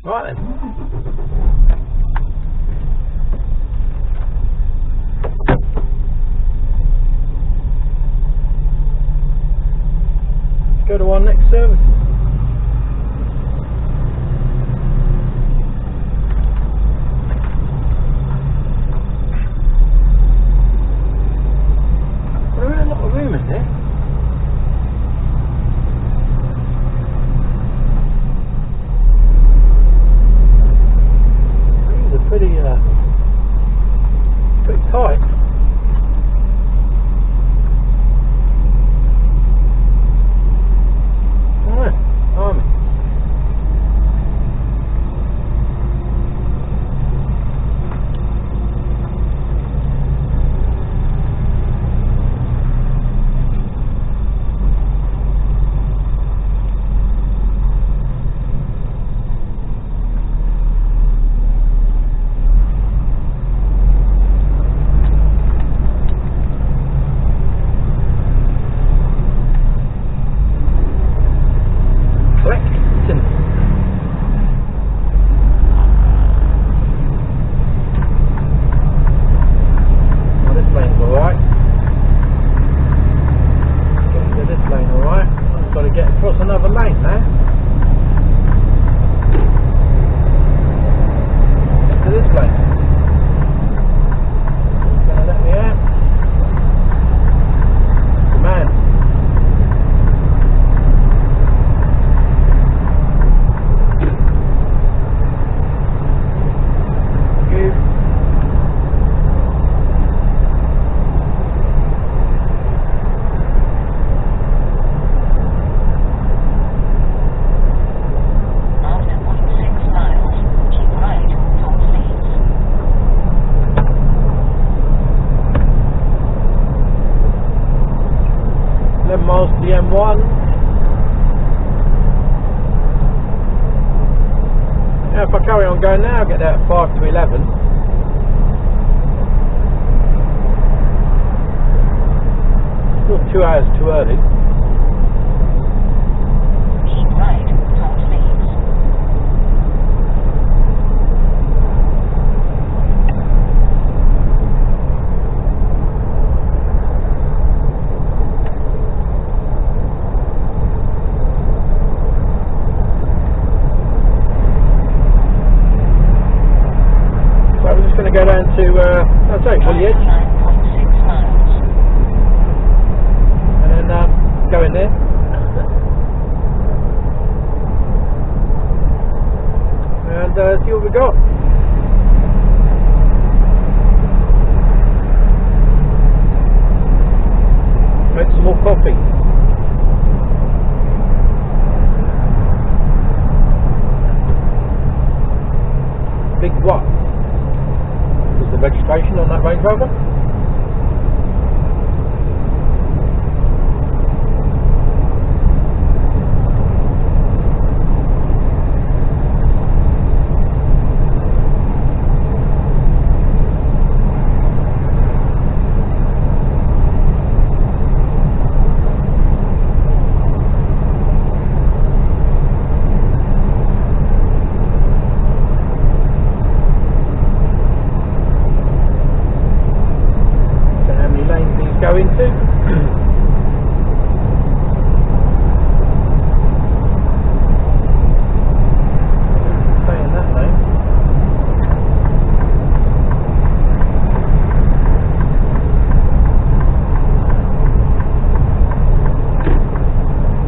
Right then. Let's go to our next service. There is a lot of room in there. Pretty tight. Alright, army. Another lane there. To this lane. It's gonna let me out. Man. Good. Miles to the M1. Now if I carry on going now, I'll get there at 5 to 11. Still 2 hours too early. Keep right, don't leave. Going to go down to I'll take Woolly Edge 9.6 miles. and then go in there and see what we got. Make some more coffee. Big what? The registration on that Range Rover. Go into stay in that lane.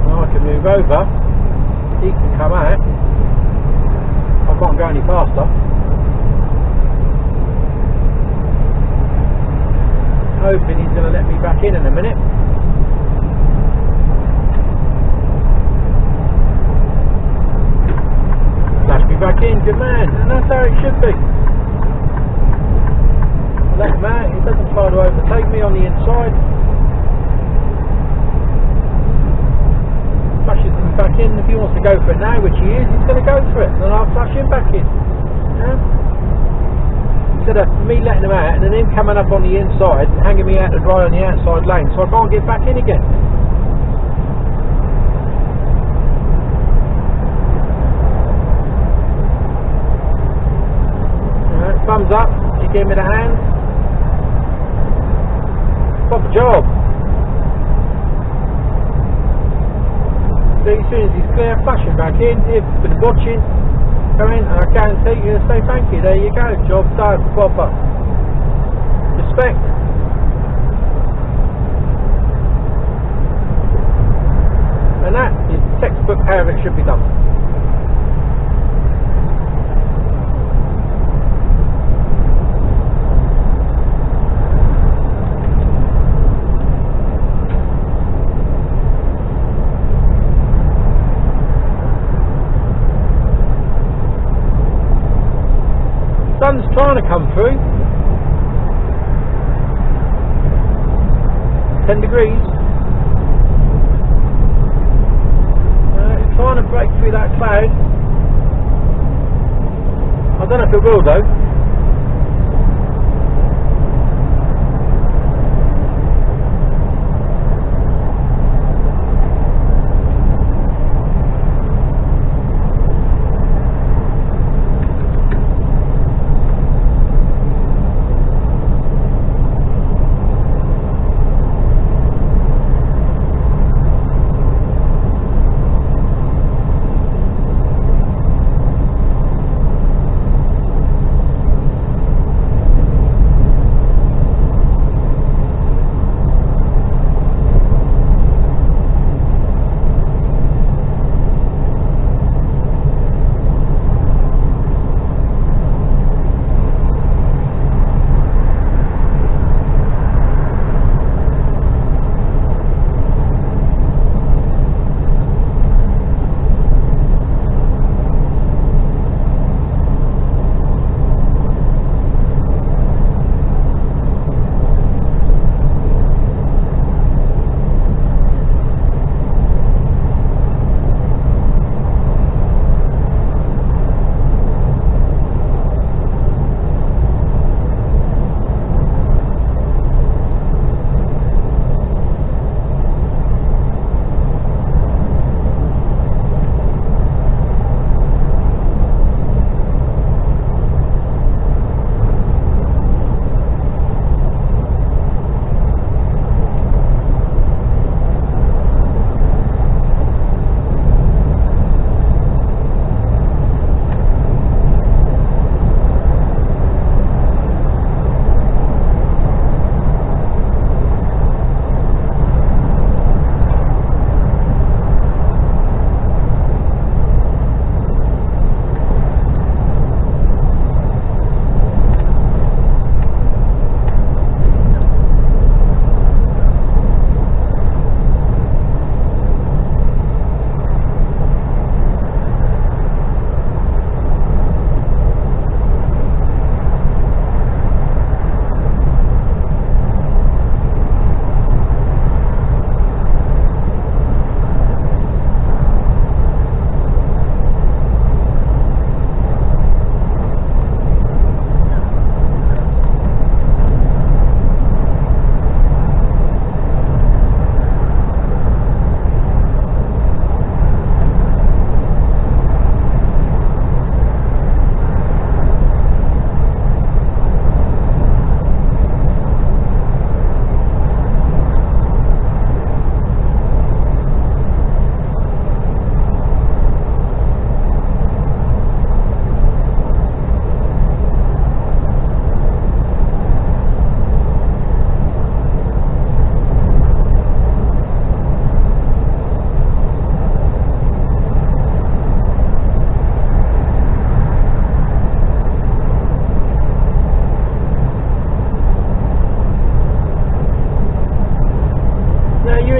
Now I can move over, he can come out, I can't go any faster. Hoping he's going to let me back in a minute. Flash me back in, good man, and that's how it should be. Let him out, he doesn't try to overtake me on the inside. Flashes him back in. If he wants to go for it now, which he is, he's going to go for it, and then I'll flash him back in. Yeah? Instead of me letting him out and then him coming up on the inside and hanging me out to dry on the outside lane, so I can't get back in again. thumbs up, he gave me the hand. Proper job. So as soon as he's clear, flash him back in. If you've been watching, come in, and I guarantee you say thank you. There you go, job done, proper. Respect. And that is textbook how it should be done. Sun's trying to come through. 10 degrees. It's trying to break through that cloud. I don't know if it will though.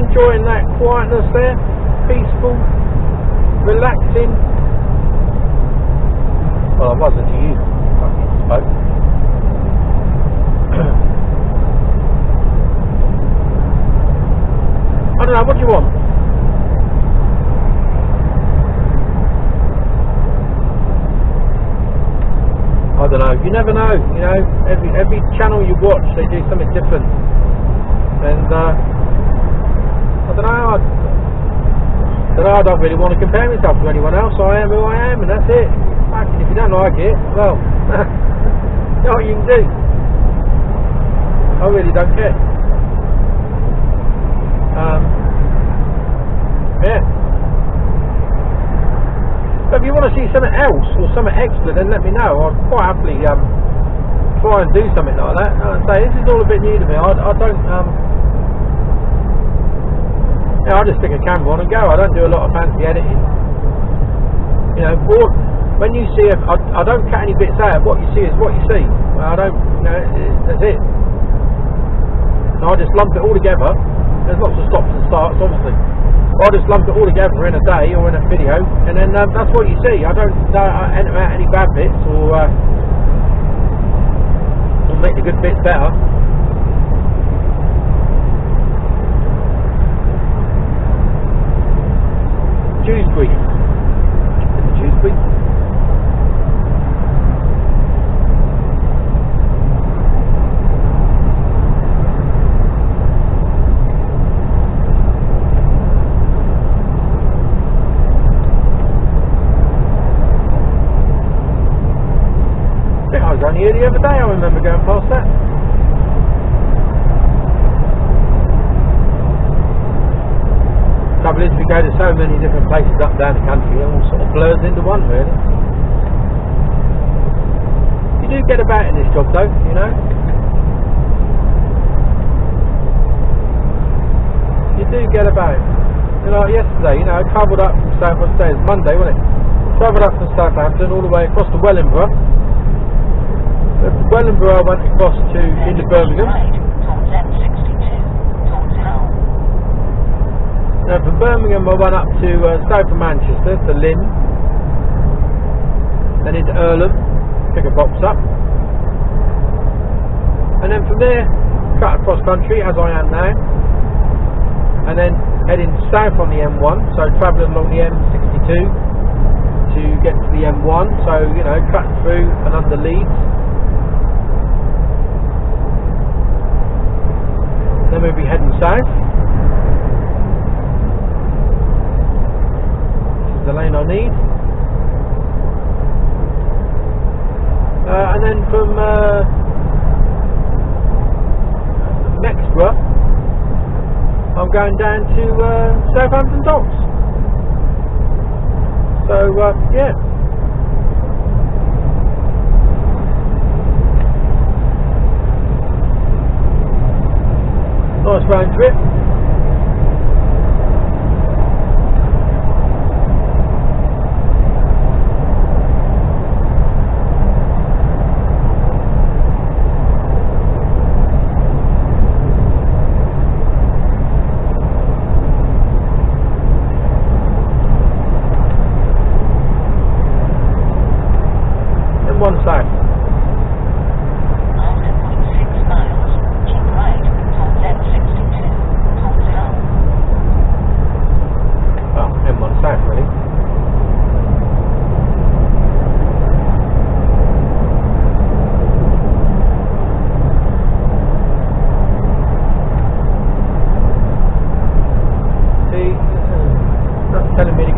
enjoying that quietness there, peaceful, relaxing. Well, I wasn't to you, fucking spoke. I don't know, what do you want? I don't know, you never know, you know, every channel you watch they do something different, and I don't really want to compare myself to anyone else. I am who I am, and that's it. Fucking, if you don't like it, well, know what you can do. I really don't care. Yeah. But if you want to see something else or something extra, then let me know. I'd quite happily try and do something like that. I'd say this is all a bit new to me. I don't. I just stick a camera on and go. I don't do a lot of fancy editing. You know, when you see I don't cut any bits out. What you see is what you see. I don't. You know, that's it. And I just lump it all together. There's lots of stops and starts, obviously. I just lump it all together in a day or in a video, and then that's what you see. I don't edit out any bad bits or make the good bits better. Dewsbury. Dewsbury. I was only here the other day, I remember going past that. Trouble is, we go to so many different places up and down the country, it all sort of blurs into one, really. You do get about in this job, though, you know. You do get about. You know, yesterday, you know, I travelled up from Southampton, it was Monday, wasn't it? Travelled up from Southampton all the way across to Wellingborough. Wellingborough I went across to into Birmingham. Now from Birmingham I went up to south of Manchester to Lymm, then into Irlam, pick a box up, and then from there cut across country as I am now, and then heading south on the M1, so travelling along the M62 to get to the M1, so you know, cut through and under Leeds. Then we'll be heading south. This is the lane I need. And then from Mexborough, I'm going down to Southampton Docks. So, yeah. Nice round trip. And one south.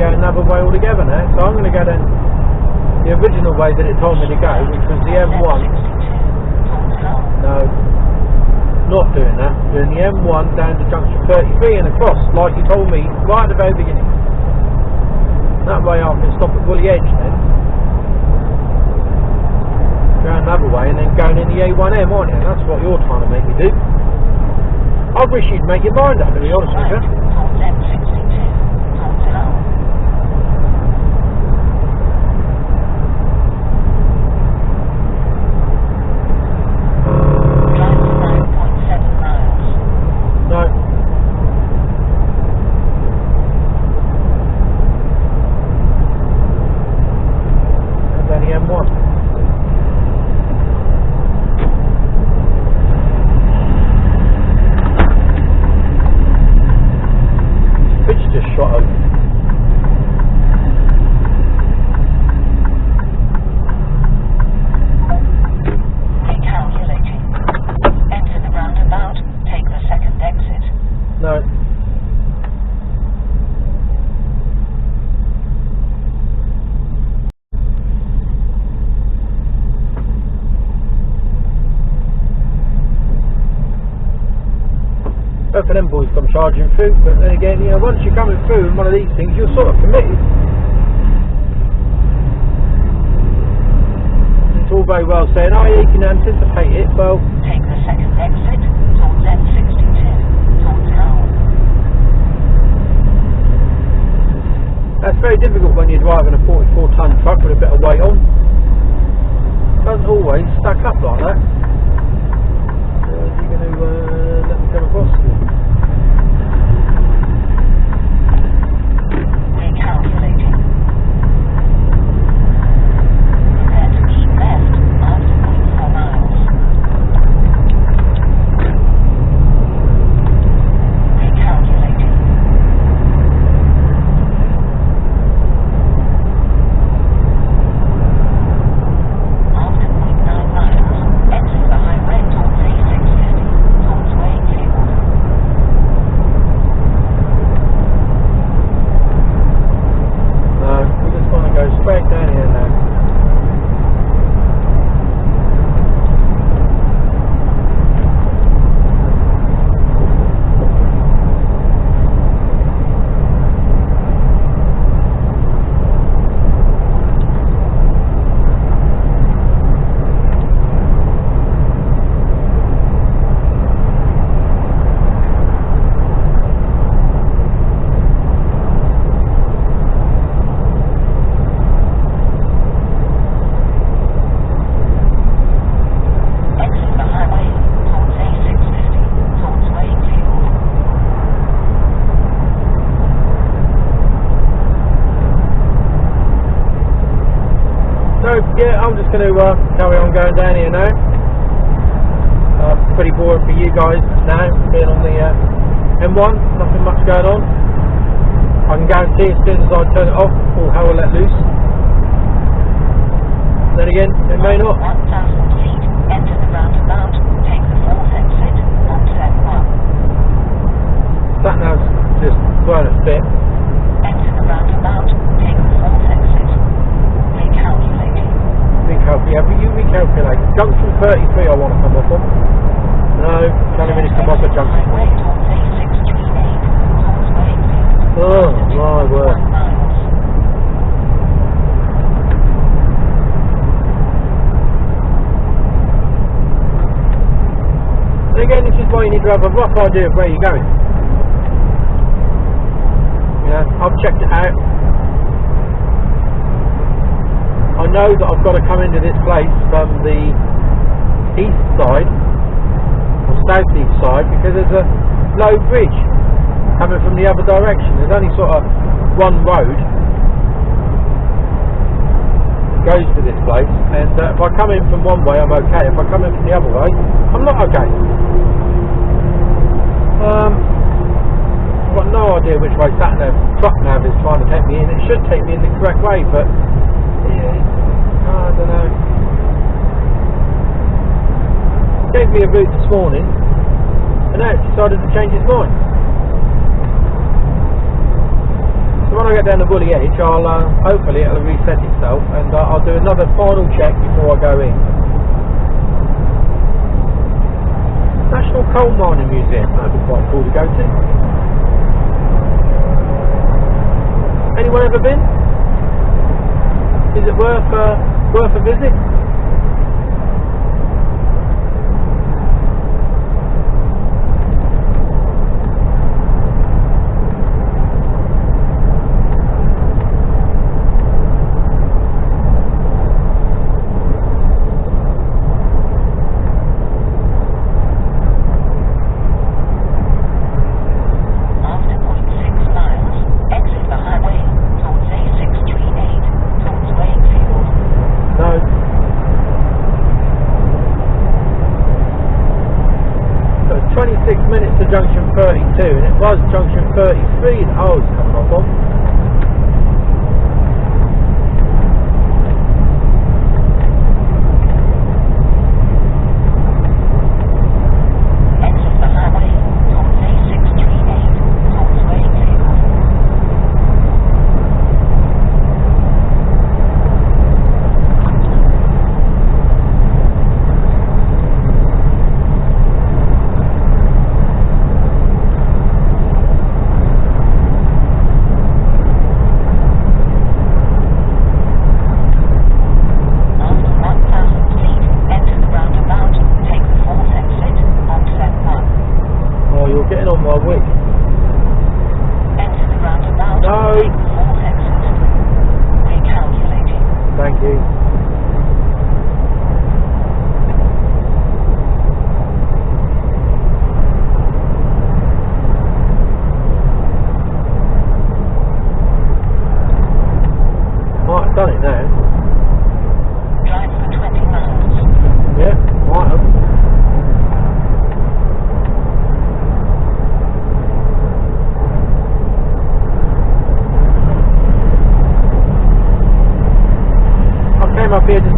Another way altogether now, so I'm going to go down the original way that it told me to go, which was the M1. No, not doing that. Doing the M1 down to junction 33 and across, like you told me right at the very beginning. That way I can stop at Woolly Edge then, go another way, and then going in the A1M, aren't you? That's what you're trying to make me do. I wish you'd make your mind up, to be honest with you. both of them boys come charging through, but then again, you know, once you're coming through in one of these things, you're sort of committed. It's all very well saying, oh yeah, you can anticipate it, well... Take the second exit towards M62, towards Hull. That's very difficult when you're driving a 44-ton truck with a bit of weight on. It doesn't always stack up like that. So is he going to let me come across? Recalculating. Prepare to keep left after 0.4 miles. Recalculating. After 0.9 miles, exit the highway towards A650, towards Wakefield. No, we just want to go straight down here now. Exit the highway towards A650, towards Wakefield. So yeah, I'm just going to carry on going down here now. Pretty boring for you guys now, being on the M1, nothing much going on. I can guarantee as soon as I turn it off, all hell will let loose. Then again, it may not. 1,000 feet, enter the roundabout, take the fourth exit onto M1. That now's just burn a bit. Enter the roundabout, take the fourth exit. Recalculating. Yeah, but you recalculate. Junction 33 I want to come off on. No, can't even come off at junction. Highway towards A638, towards Wakefield. Oh my word. 1 miles. And again, this is why you need to have a rough idea of where you're going. Yeah, I've checked it out. I know that I've got to come into this place from the east side or southeast side because there's a low bridge coming from the other direction. There's only sort of one road that goes to this place, and if I come in from one way I'm okay. If I come in from the other way I'm not okay. I've got no idea which way truck nav is trying to take me in. It should take me in the correct way, but yeah, I don't know. It gave me a route this morning and now it's decided to change its mind. So when I get down the Woolly Edge, I'll hopefully it'll reset itself, and I'll do another final check before I go in. National Coal Mining Museum, that'd be quite cool to go to. Anyone ever been? Is it worth a visit? After 0.6 miles, exit the highway towards A638, towards Wakefield. No. So 26 minutes to junction 32, and it was junction 33 that I was coming off on. Exit the highway towards A638, towards Wakefield.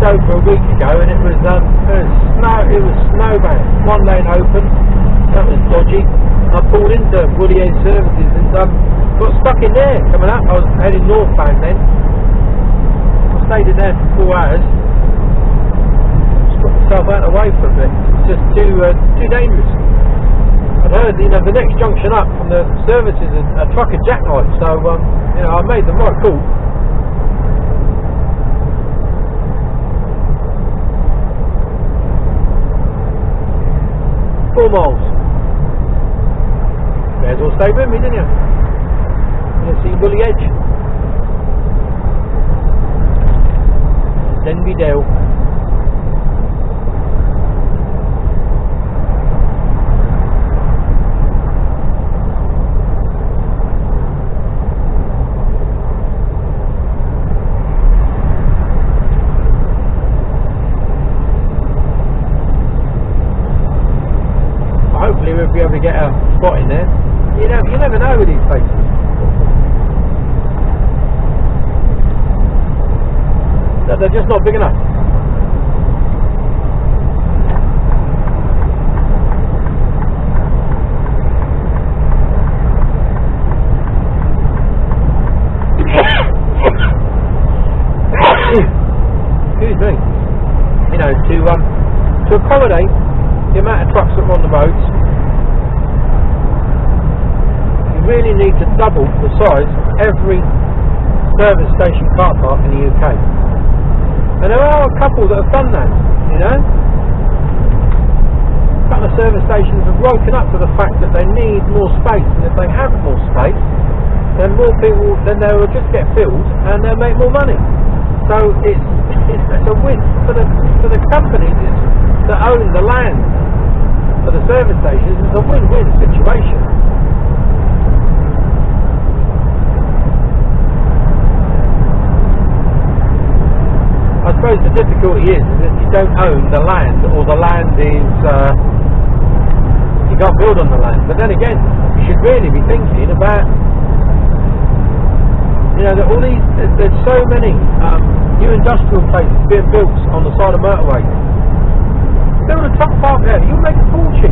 over a week ago, and it was snowbound. One lane open, that was dodgy. I pulled into Lymm Services and got stuck in there coming up. I was heading northbound then. I stayed in there for 4 hours. Just got myself out of the way for a bit. It's just too dangerous. I'd heard, the next junction up from the services is a truck had jackknifed, so I made the right call. $4 miles. May as well stay with me, didn't you? You see Woolly Edge. Denby Dale. Hopefully we'll be able to get a spot in there. You never know with these places. They're just not big enough. Excuse me. To accommodate the amount of trucks that are on the roads, you really need to double the size of every service station car park in the UK. And there are a couple that have done that, A couple of service stations have woken up to the fact that they need more space, and if they have more space, then more people, then they will just get filled and they'll make more money. So it's a win for the companies that own the land for the service stations. It's a win-win situation. I suppose the difficulty is that you don't own the land, or the land is you can't build on the land. But then again, you should really be thinking about that all these, there's so many new industrial places being built on the side of motorways. Build a truck park there, you'll make a fortune.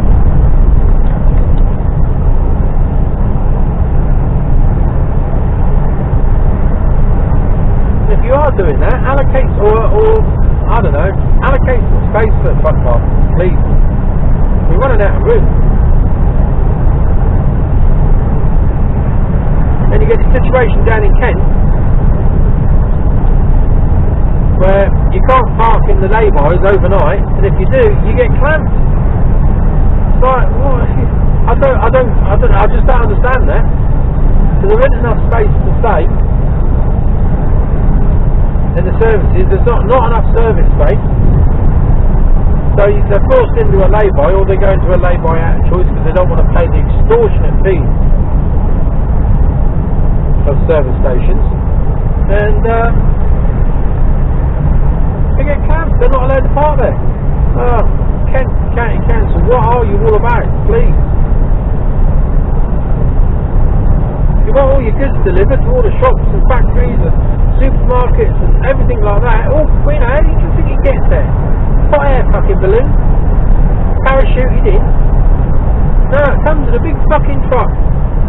If you are doing that, allocate allocate some space for the truck park, please. We're running out of room. Then you get the situation down in Kent where you can't park in the laybys overnight, and if you do, you get clamped. It's like, what? I just don't understand that. So there isn't enough space to stay in the services. There's not enough service space, so they're forced into a lay-by, or they go into a lay-by out of choice because they don't want to pay the extortionate fees of service stations, and they get clamped. They're not allowed to park there. Kent County Council, what are you all about, please? You want all your goods delivered to all the shops and factories and supermarkets and everything like that. How do you think it gets there? Hot air fucking balloon, parachuted in. No, it comes in a big fucking truck,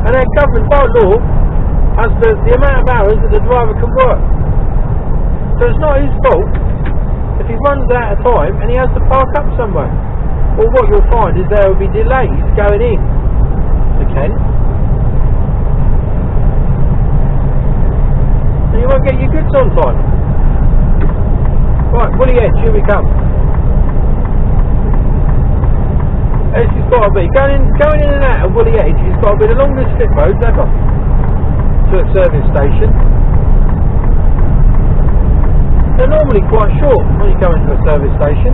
and they're governed by law as the amount of hours that the driver can work. So it's not his fault if he runs out of time and he has to park up somewhere. Or what you'll find is there will be delays going in to Kent, and you won't get your goods on time. Right, Woolly Edge, here we come. This has got to be going in and out of Woolly Edge. It's got to be the longest slip roads ever to a service station. They're normally quite short when you go into a service station.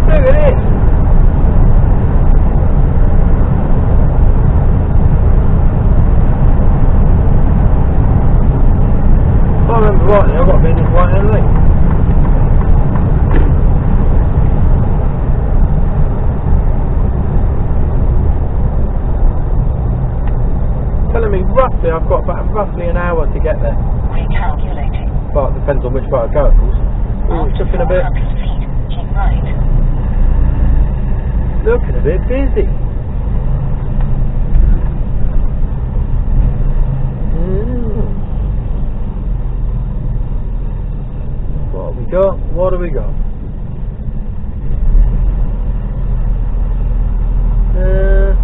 Look at this. If I remember rightly, I've got to be in this right hand lane. Telling me roughly I've got about roughly an hour to get there. Recalculating. Well, it depends on which way I go, of course. Oh, it's looking a bit... 400 feet, keep right. Looking a bit busy. What have we got? What have we got? There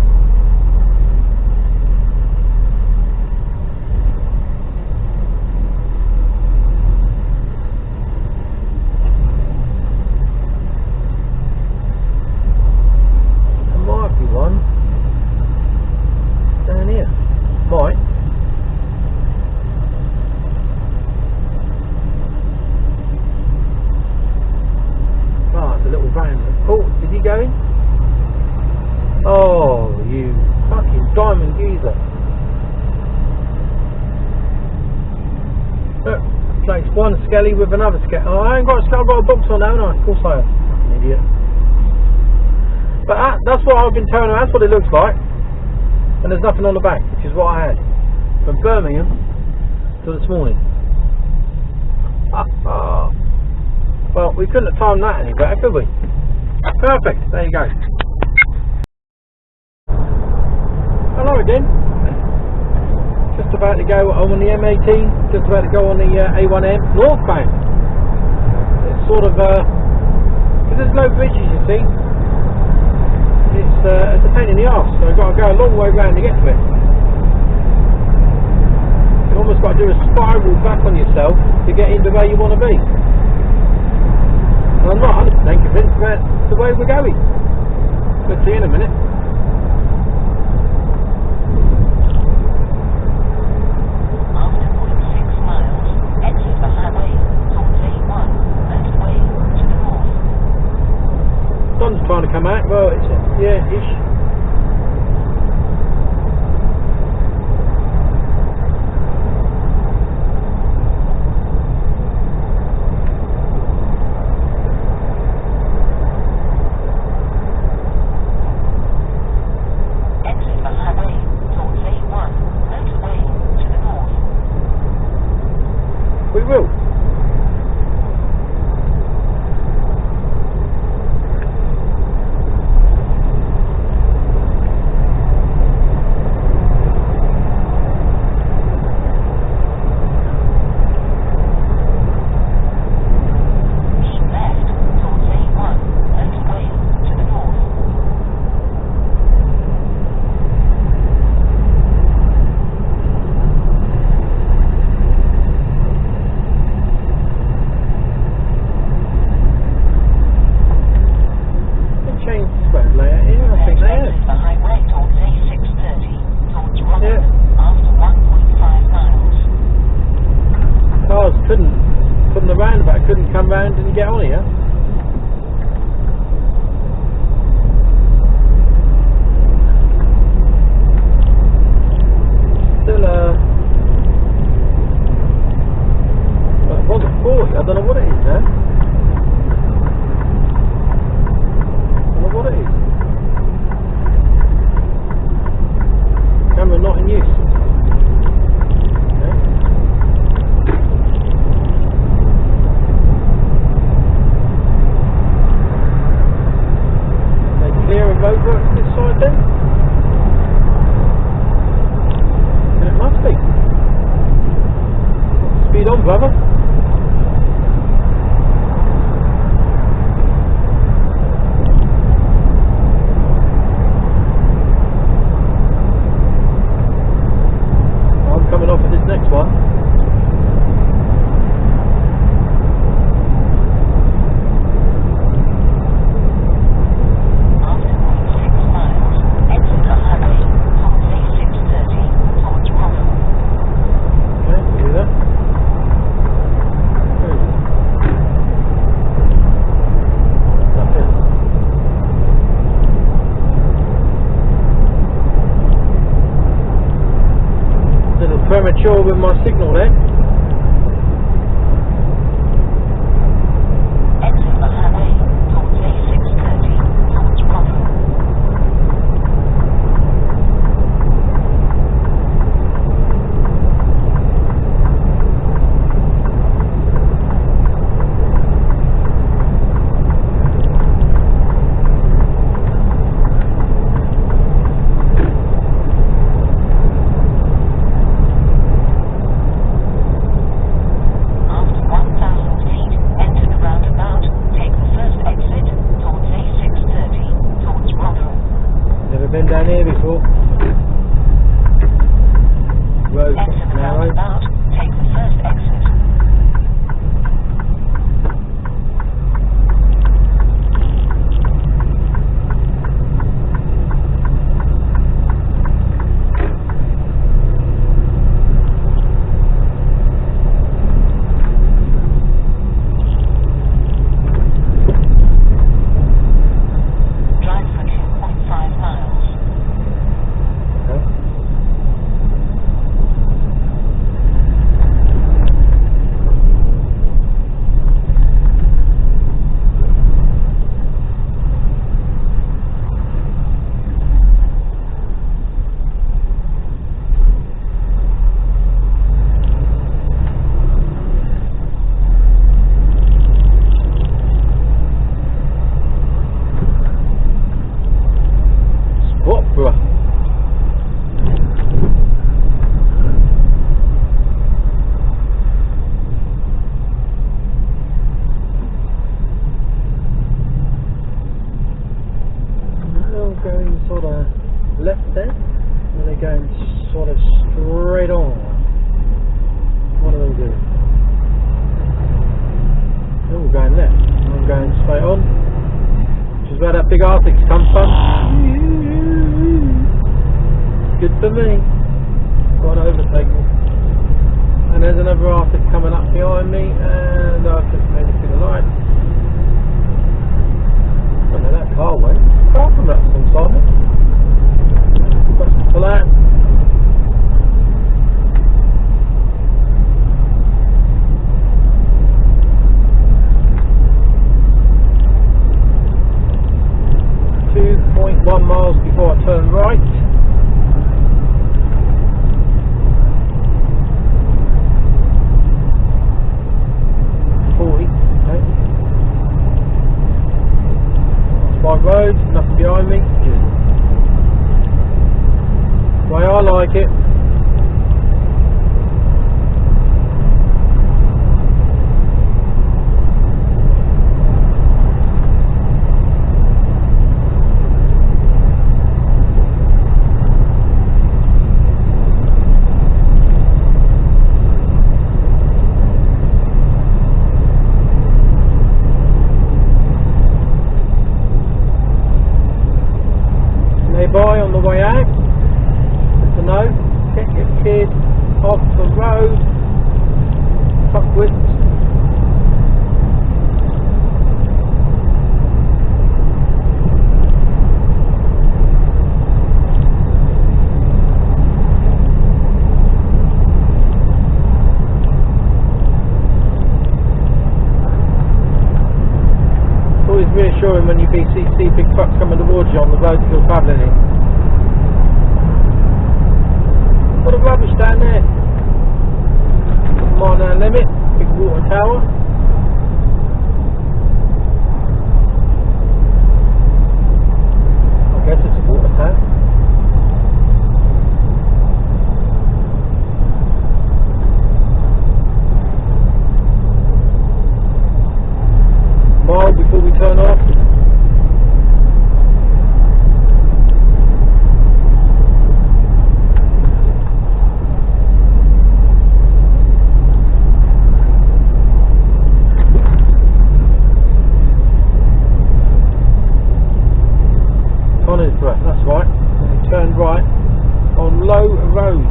might be one down here. Might. Little van. Oh, is he going? Oh, you fucking diamond geezer. Look, place one skelly with another skelly. Oh, I ain't got a skelly, I've got a box on, haven't I? Of course I have. Fucking idiot. But that's what I've been telling him, that's what it looks like. And there's nothing on the back, which is what I had. From Birmingham to this morning. Well, we couldn't have timed that any better, could we? Perfect, there you go. Hello again. Just about to go on the M18, just about to go on the A1M, northbound. It's sort of, because there's no bridges, you see. It's a pain in the arse, so I've got to go a long way round to get to it. You've almost got to do a spiral back on yourself to get into where you want to be. I'm not 100% convinced about the way we're going. We'll see in a minute. After 0.6 miles, exit the highway towards A1, motorway to the north. Sun's trying to come out. Well, it's ish. We will. From the roundabout couldn't come round and get on here. Still well, it wasn't 40, I don't know what it is now. I don't know what it is. Camera not in use. Over this side then? And it must be. Speed on, brother. I'm coming off of this next one. Premature with my signal there. Exit the highway towards A630 towards Bravo. going sort of straight on. What do they do? Oh, we're going left. I'm going straight on, which is where that big Arctic's come from. Good for me. Got to overtake me. And there's another Arctic coming up behind me, and I've just made it to the light. I don't know, that car went far from that alongside me. Got to pull out. .1 miles before I turn right. Road, nothing behind me. The way I like it. By on the way out, to know, get your kid off the road, fuckwits. It's always reassuring when you see big trucks coming towards you on the road that you're travelling in. What a rubbish down there. Mile an hour limit, big water tower. I guess it's a water tower. Mile before we turn off. That's right, and we turned right on Low Road.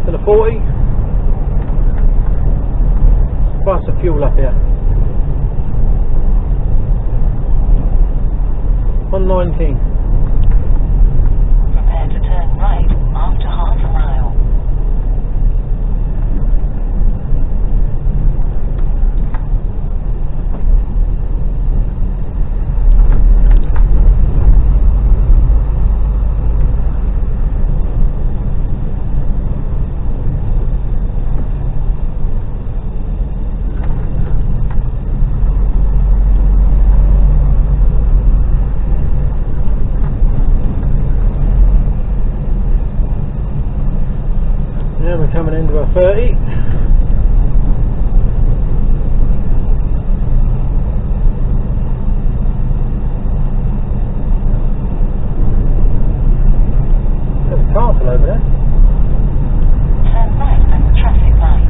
To the 40. Price of fuel up here. 119. Prepare to turn right after half a mile. We're coming into a 30. There's a castle over there. Turn right at the traffic light.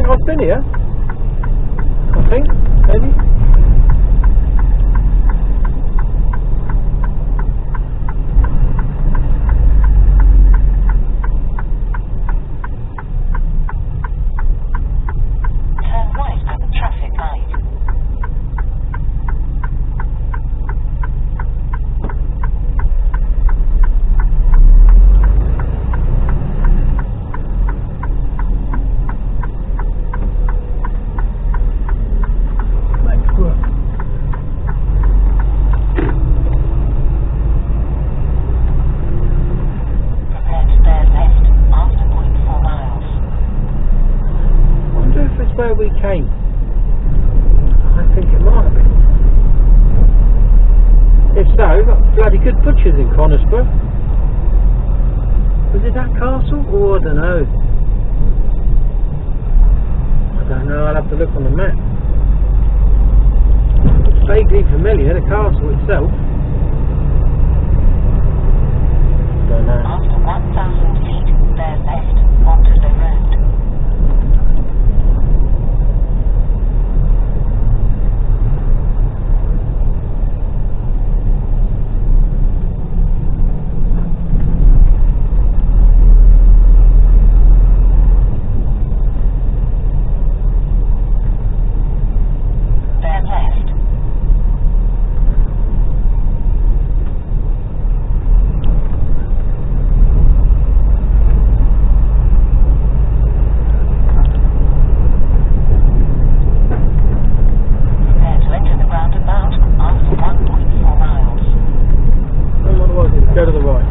I've been here, I think, maybe. Turn right at the traffic light. came. I think it might have been. If so, we've got bloody good butchers in Conisbrough. Was it that castle? Oh, I don't know. I'll have to look on the map. It's vaguely familiar, the castle itself. Don't know. After 1,000 feet, bear left onto the road. Go to the right.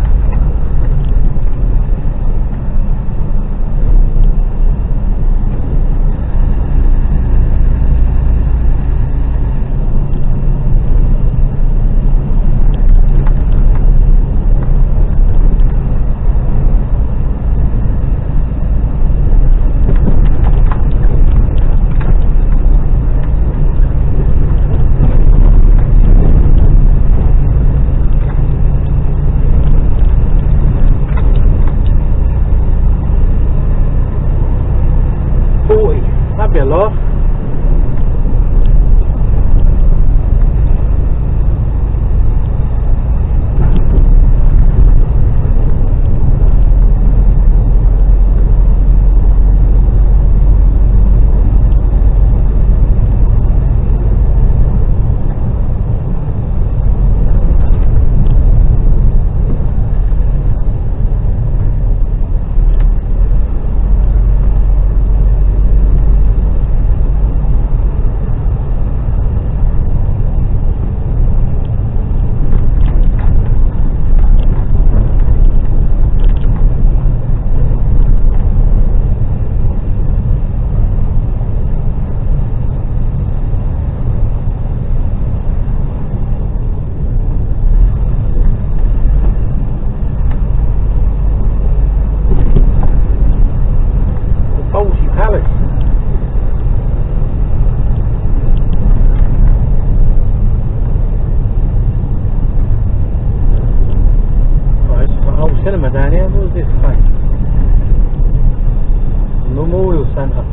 That'd be a laugh. Cinema down here. What was this place? Memorial Centre.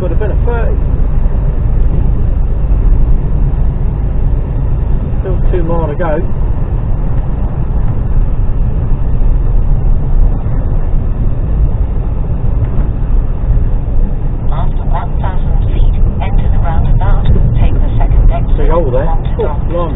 Would have been a 30. Still 2 more to go. After 1,000 feet, enter the roundabout, take the second exit. Big hole there. onto Docks Road.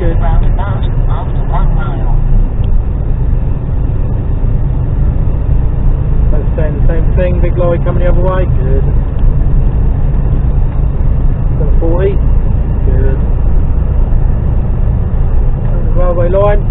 Roundabout after 1 mile. Both saying the same thing. Big lorry coming the other way. Good. Got a 40. Good. On the railway line.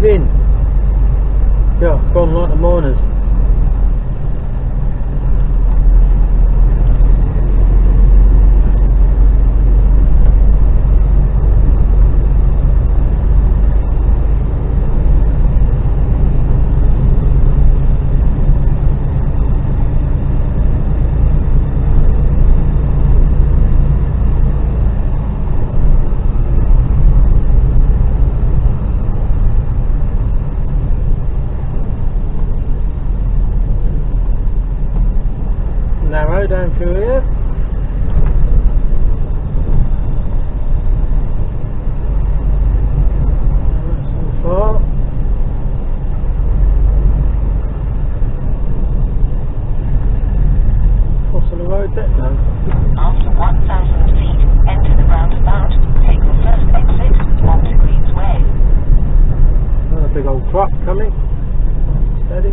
move in. Yeah, gone like the miners. Narrow down through here. That's so far. Crossing the road there now. After 1,000 feet, enter the roundabout. Take the first exit onto Queensway. Another big old truck coming. Steady.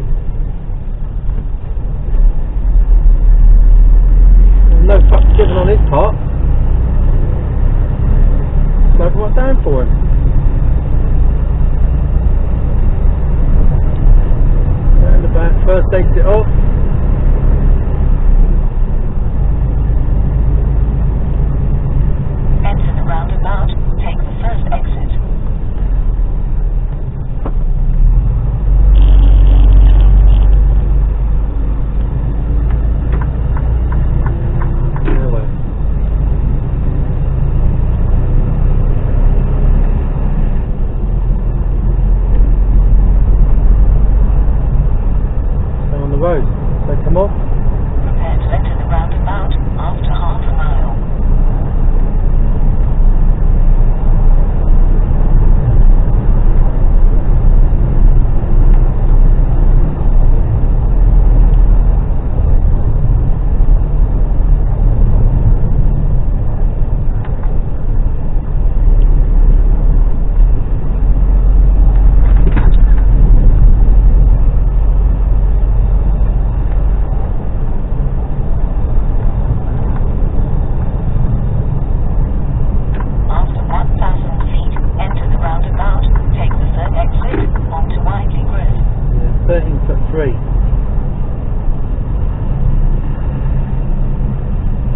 No fuck given on his part. Slowed right down for him. And about first exit off. Enter the roundabout. Take the first exit. Road, so come off. Prepare to enter the roundabout after half a mile.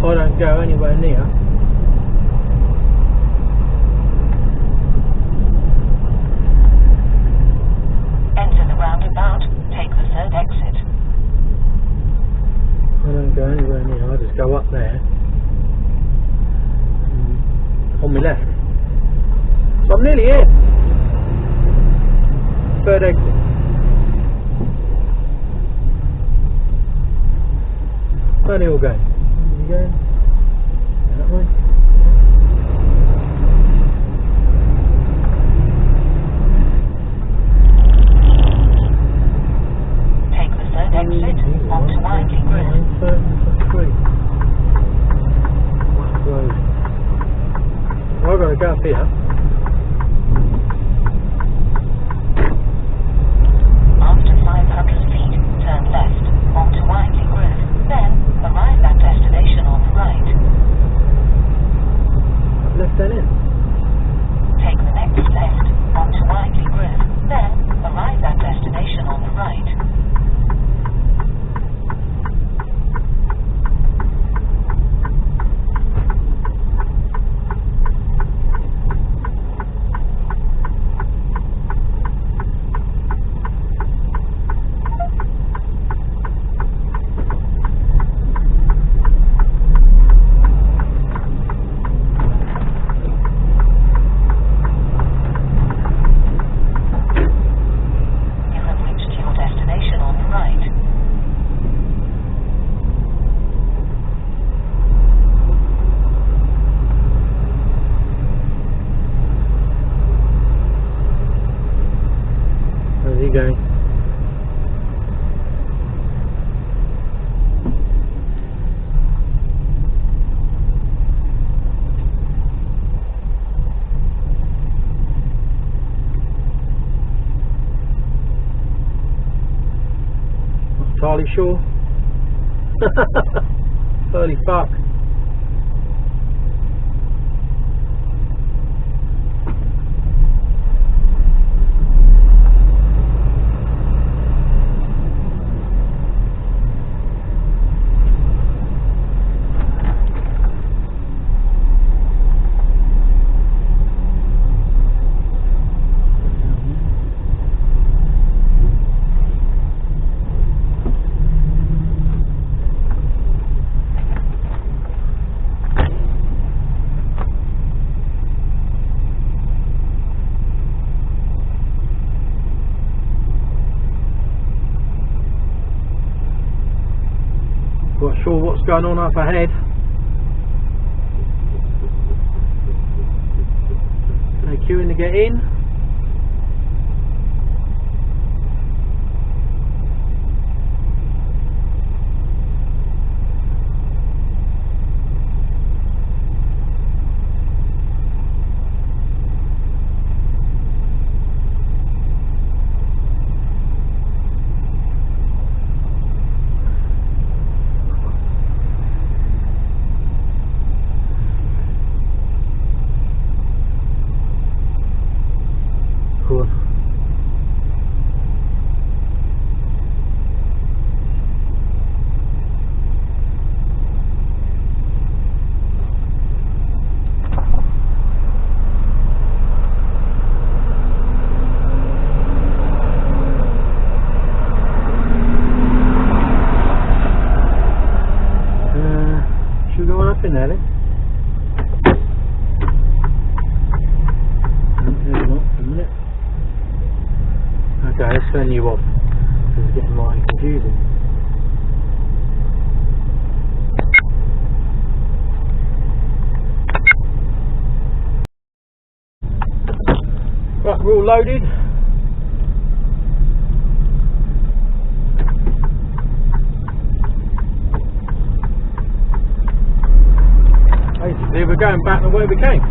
I don't go anywhere near. Enter the roundabout, take the third exit. I don't go anywhere near, I just go up there. On my left. So I'm nearly here. Third exit. Where are they all going? You going? That way? Take the third exit onto Windley Grove. 9:33. What road? I've got to go up here. After 500 feet, turn left onto Windley Grove. Then arrive at destination on the right. Left then in. Take the next left onto Windley Grove. Then arrive at destination on the right. Where's he going? Not entirely sure. Holy fuck. sure what's going on up ahead. Are they queuing to get in? Okay, let's turn you off. This is getting mighty confusing. Right, we're all loaded. Basically, we're going back the way we came.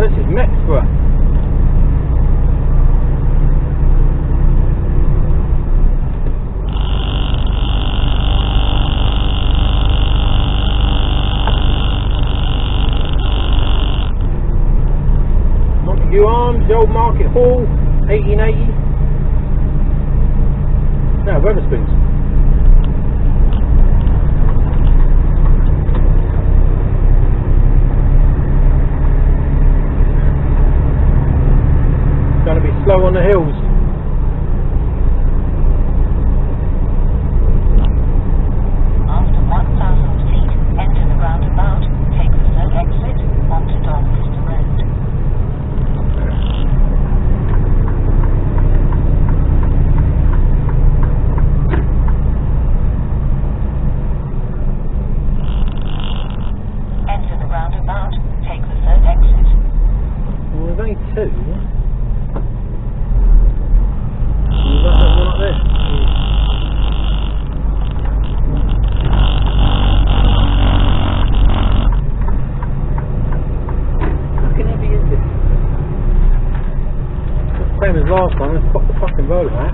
This is Mexborough. Montague Arms, the old Market Hall, 1880. No, Wetherspoons. Going to be slow on the hills. After 1,000 feet, enter the roundabout, take the third exit onto Doncaster Road. Enter the roundabout, take the third exit. Well, there's only two. Same as last time, let's pop the fucking roller out.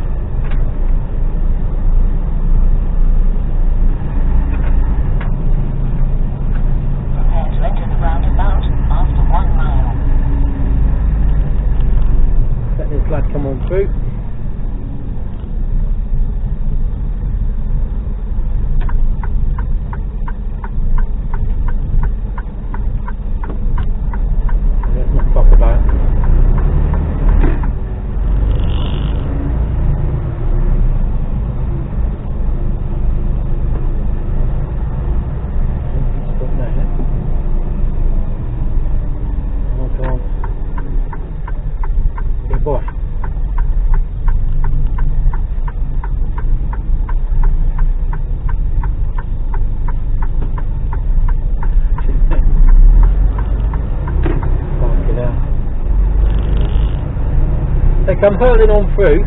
Prepare to enter the roundabout after 1 mile. Let this lad come on through. They come hurling on through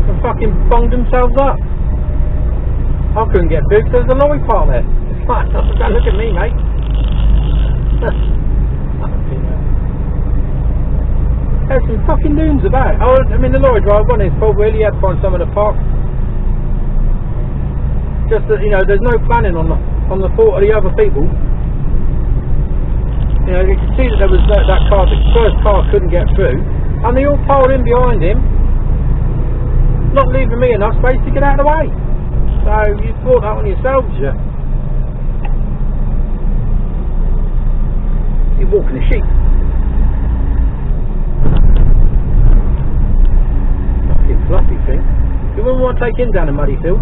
and fucking bunged themselves up. I couldn't get through because there was a lorry parked there. It's like, don't look at me, mate. There's some fucking loons about. I mean, the lorry driver wasn't his fault really. He had to find somewhere to park. Just that, you know, there's no planning on the thought of the other people. You know, you could see that there was that car, the first car couldn't get through, and they all piled in behind him, not leaving me enough space to get out of the way. So you thought that on yourselves, yeah. You're walking a sheep. Fucking fluffy thing. You wouldn't want to take him down a muddy field.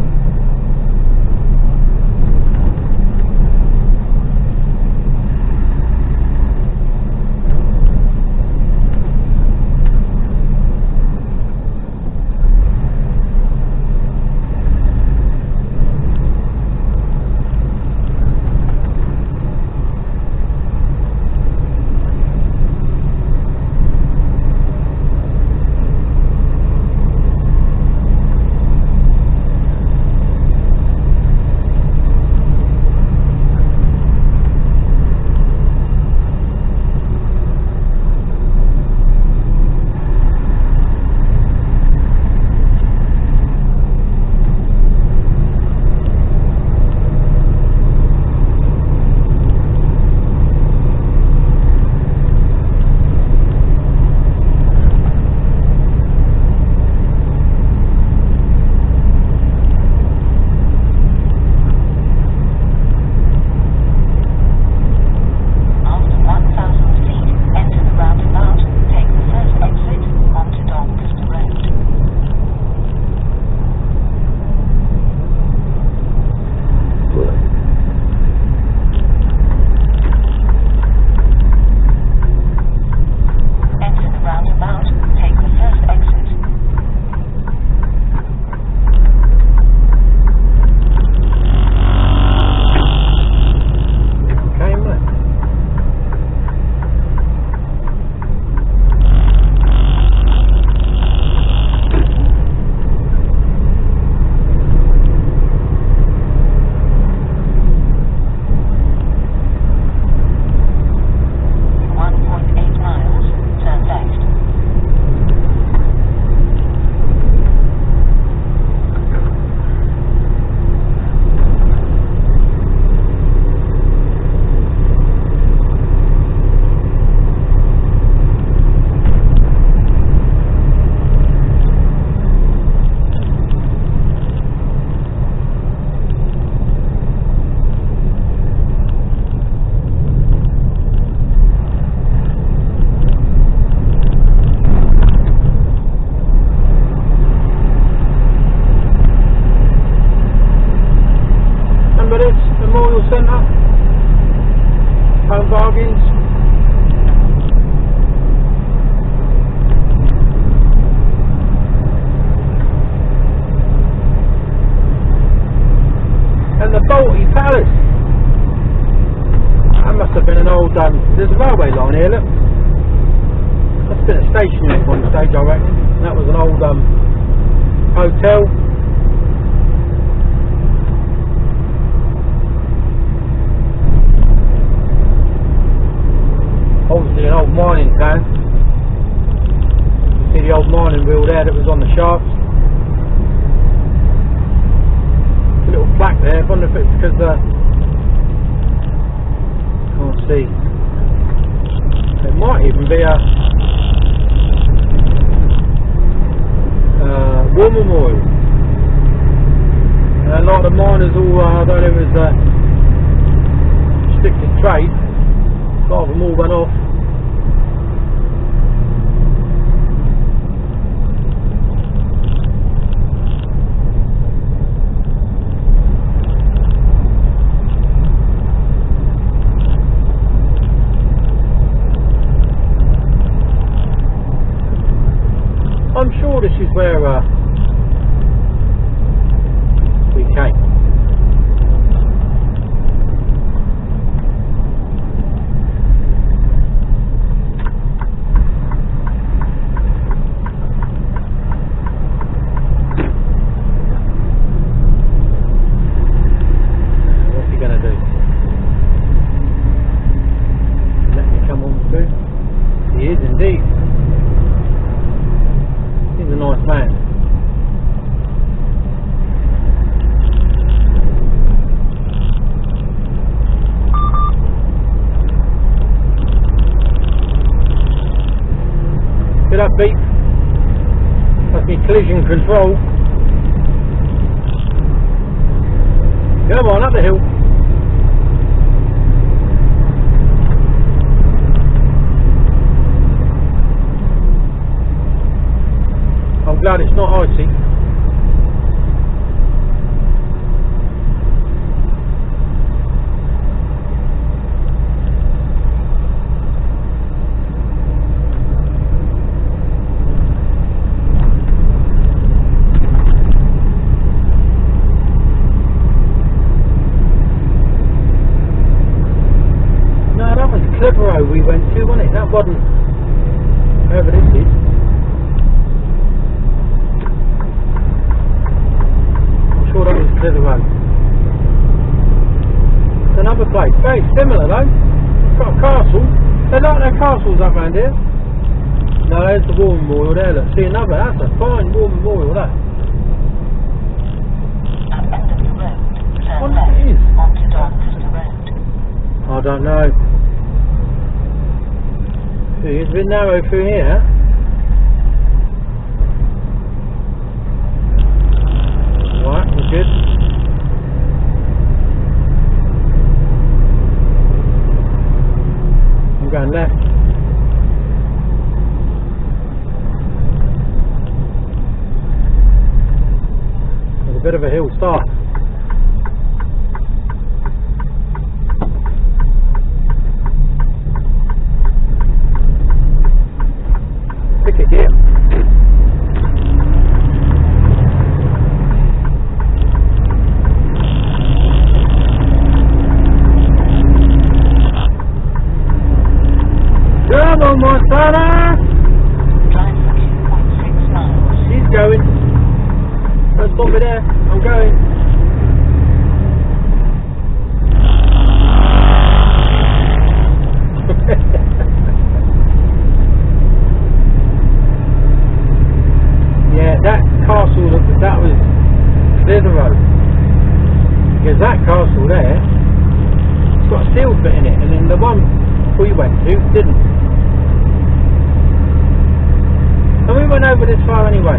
There's a railway line here, look. That's been a station at one stage, I reckon. That was an old hotel. Obviously an old mining town. You see the old mining wheel there that was on the shafts. A little plaque there. I wonder if it's because can't see. It might even be a war memorial. A lot of the miners all, although there was restricted trade, a lot of them all went off. I'm sure this is where we came. See that beep? That's me collision control. Come on, up the hill. I'm glad it's not icy. Mexborough we went to, wasn't it? That wasn't wherever this is. I'm sure that was Clitheroe. It's another place, very similar though. It's got a castle. They like their castles up around here. No, there's the war memorial there, look. See another, that's a fine war memorial, that. I wonder what it is. I don't know. It's a bit narrow through here. Right, we're good. I'm going left. There's a bit of a hill start. Yeah. Come on, Montana! She's going. Don't stop me there. I'm going. Yeah, that castle, that was Clitheroe. Because that castle there, it's got a seal bit in it, and then the one we went to didn't. And we went over this far anyway.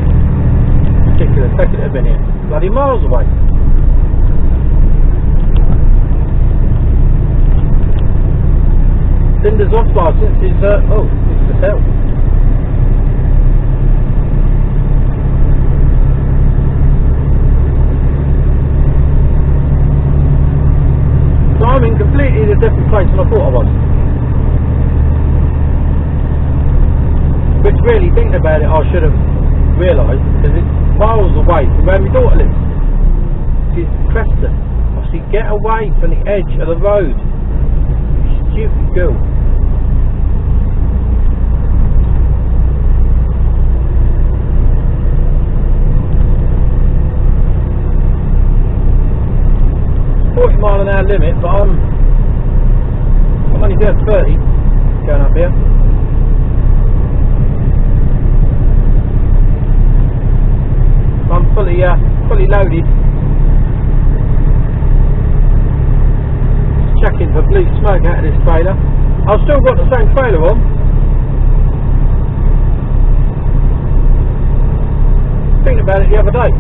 Ridiculous, they could have been here. Bloody miles away. Cinder's off license is, oh, it's for sale. I'm in completely a different place than I thought I was. Which really, thinking about it, I should have realised, because it's miles away from where my daughter lives. She's Preston. I see, get away from the edge of the road. You stupid girl. mph limit, but I'm only doing 30 going up here. I'm fully loaded. Checking for blue smoke out of this trailer. I've still got the same trailer on. Thinking about it the other day.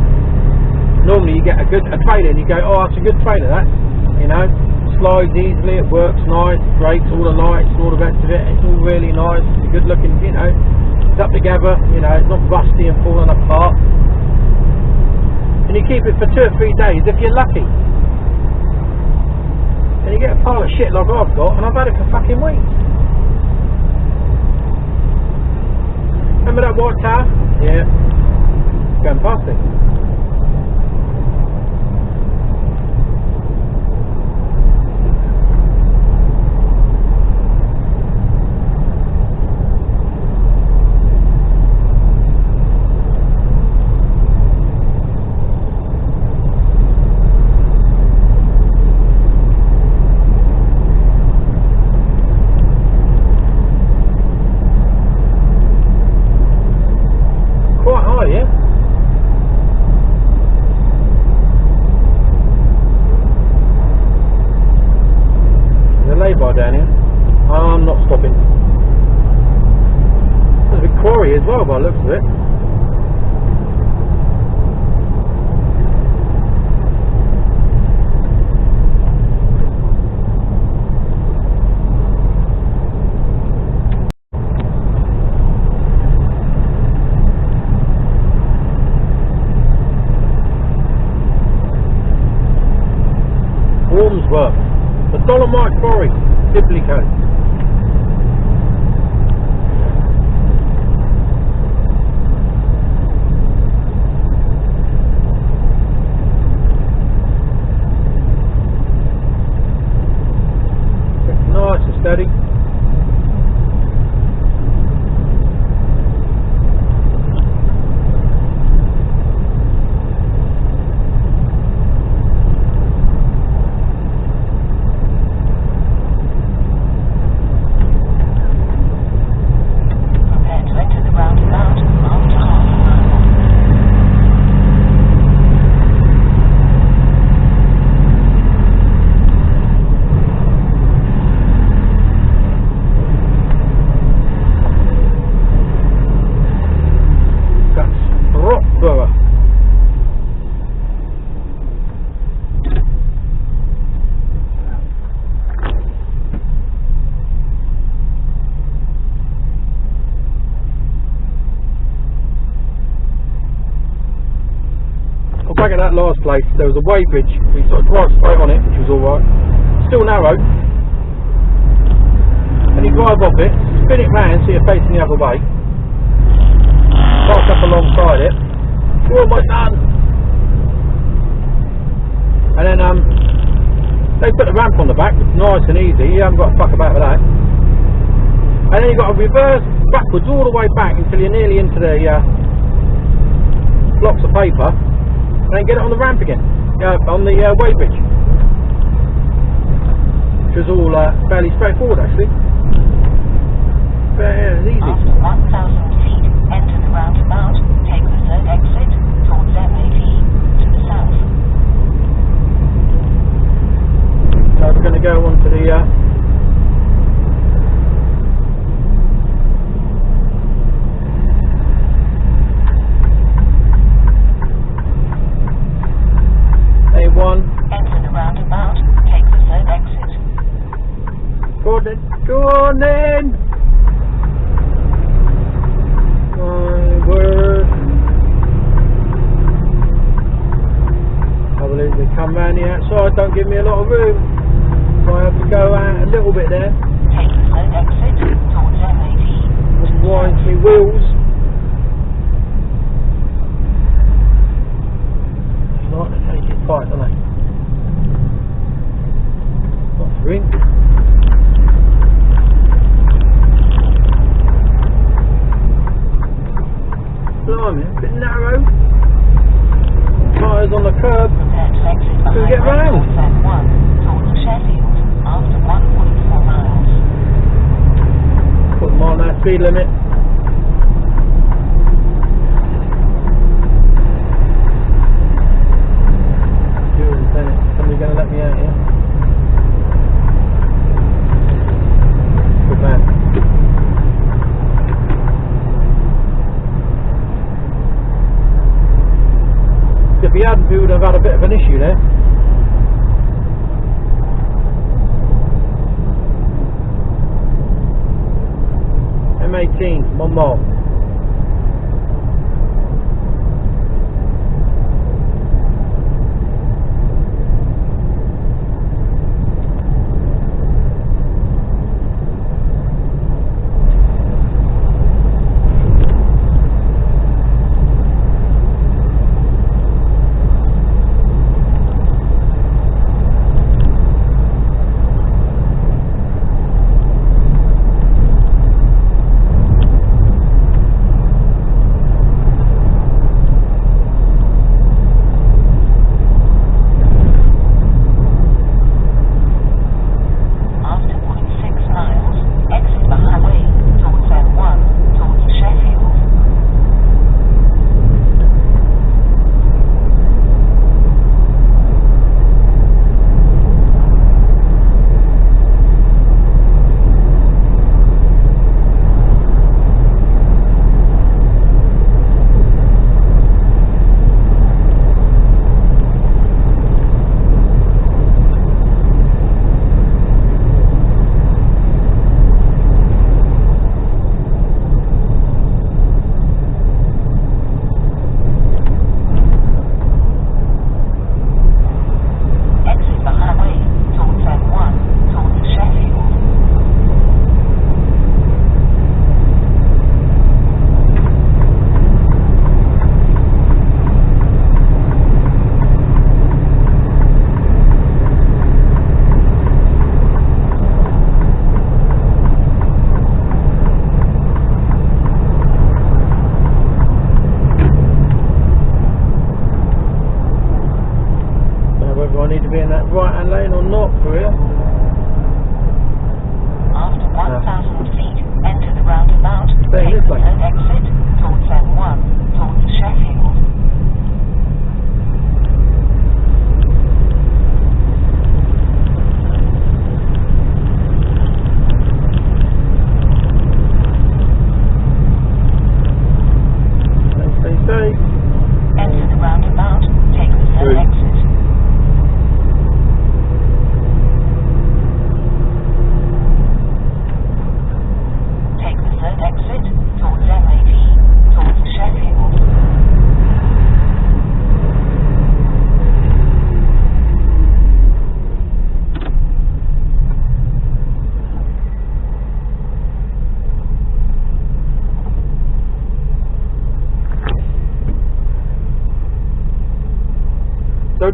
Normally you get a trailer and you go, oh, that's a good trailer, that. You know, slides easily, it works nice, brakes, all the lights, all the rest of it. It's all really nice, it's a good looking, you know, it's up together, you know, it's not rusty and falling apart. And you keep it for 2 or 3 days if you're lucky. And you get a pile of shit like I've got, and I've had it for fucking weeks. Remember that white tower? Yeah. Going past it. Down here. I'm not stopping. There's a big quarry as well by the looks of it. Work. The Dolomite Quarry, Pimlico. It's nice and steady. Back at that last place, there was a weighbridge. We sort of drive straight on it, which was alright. Still narrow. And you drive off it, spin it round so you're facing the other way. Park up alongside it. You're almost done. And then they put the ramp on the back, it's nice and easy. You haven't got to fuck about with that. And then you've got to reverse backwards all the way back until you're nearly into the blocks of paper. And then get it on the ramp again, on the weighbridge, which was all fairly straightforward actually. But yeah, it's easy. After 1,000 feet, enter the roundabout, take the third exit towards MAV to the south. So we're going to go on to the A1. Enter the roundabout, take the third exit. Go on then! My word. I believe they come round the outside, don't give me a lot of room. So I have to go out a little bit there. Take the third exit towards MAV. And wind my wheels. Like to take it tight, don't they? Not ring. Blimey, a bit narrow. Tyres on the curb. Prepare to exit Can we get behind round? M1 towards Sheffield after 1.4 miles. Put them on that speed limit. Somebody's going to let me out here. Good man. If he hadn't, we would have had a bit of an issue there. M18, 1 mile.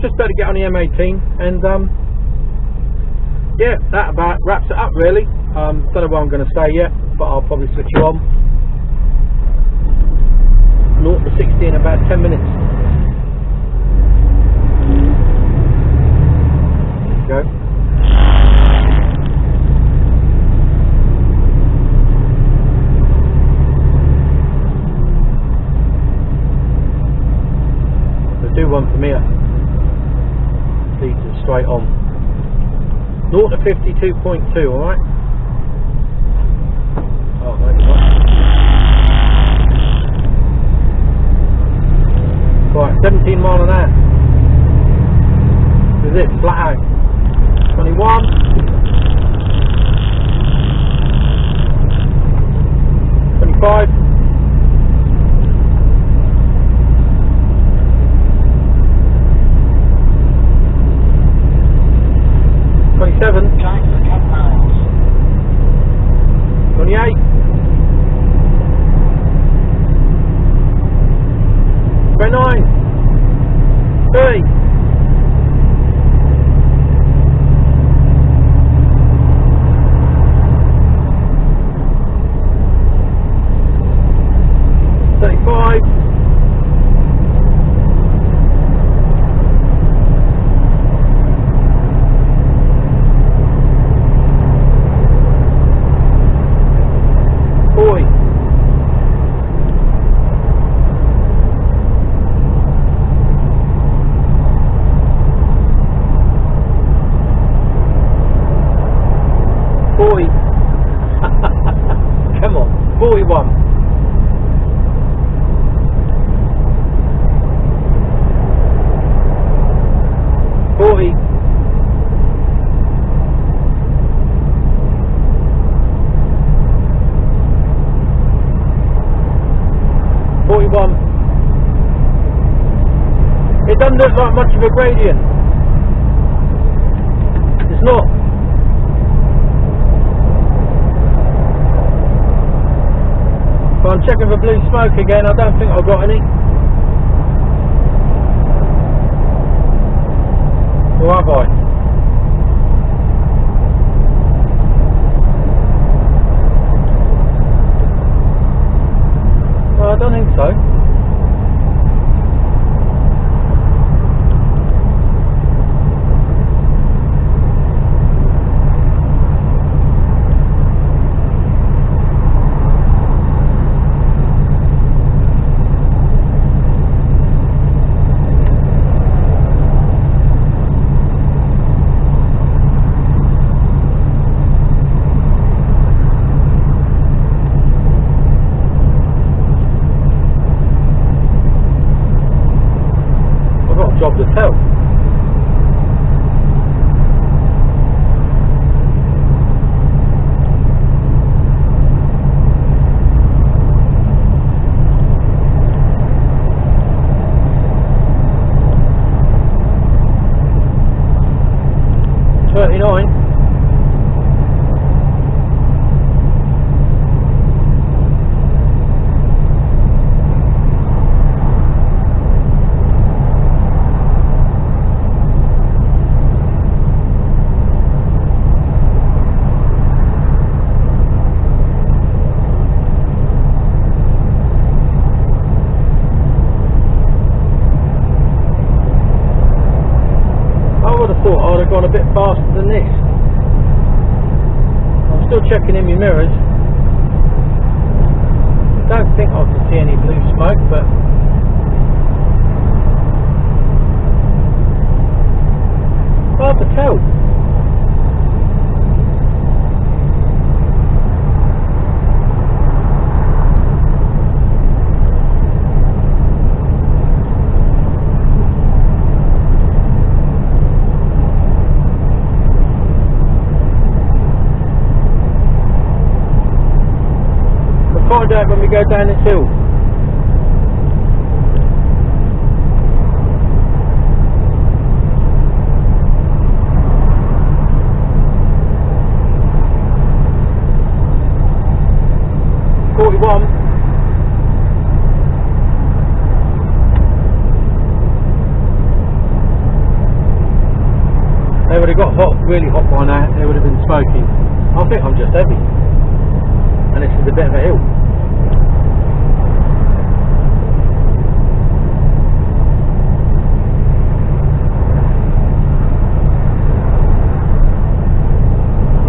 just better get on the M18, and yeah, that about wraps it up really. Don't know where I'm going to stay yet, but I'll probably switch you on. 0 to 60 in about 10 minutes. Go. So do one from here. Leads us straight on. 0 to 52.2, alright? Oh, maybe not. Right, 17 mile an hour. This is it, flat out. 21. 25. 27. Drive for 10 miles. 28. 29. 30. 35. 40. 40. Come on. 41. 40. 41. It doesn't look like much of a gradient. It's not. But I'm checking for blue smoke again. I don't think I've got any. Or have I? Well, I don't think so. Job to tell. Gone a bit faster than this. I'm still checking in my mirrors. Don't think I can see any blue smoke, but hard to tell. Find out when we go down this hill. I think I'm just heavy. And this is a bit of a hill.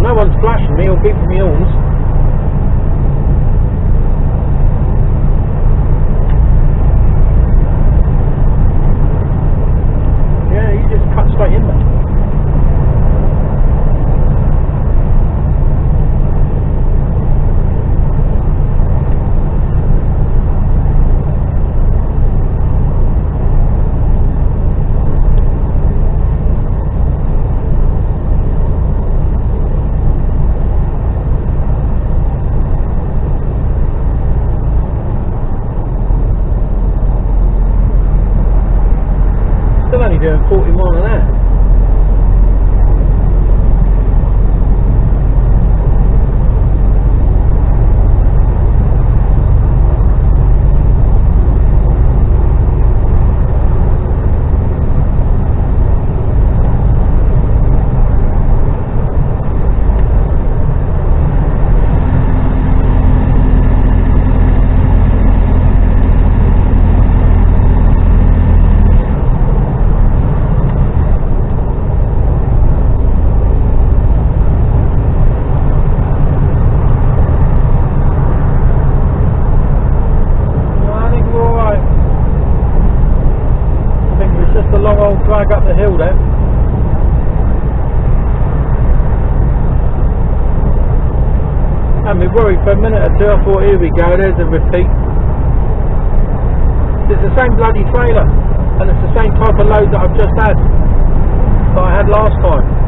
No one's flashing me or beeping me horns. Yeah, you just cut straight in there. Still only doing 40 miles an hour. Drag up the hill there. Had me worried for a minute or two. I thought, here we go, there's a repeat. It's the same bloody trailer, and it's the same type of load that I've just had, that I had last time.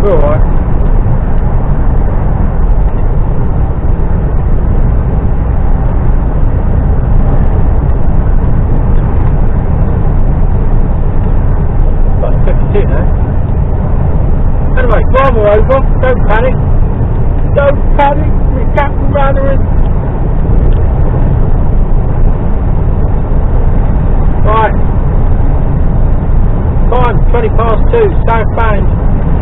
Alright. About 52 now. Anyway, drive over, don't panic. Don't panic, we're Captain Rannering. Right. Time, 20 past 2, southbound.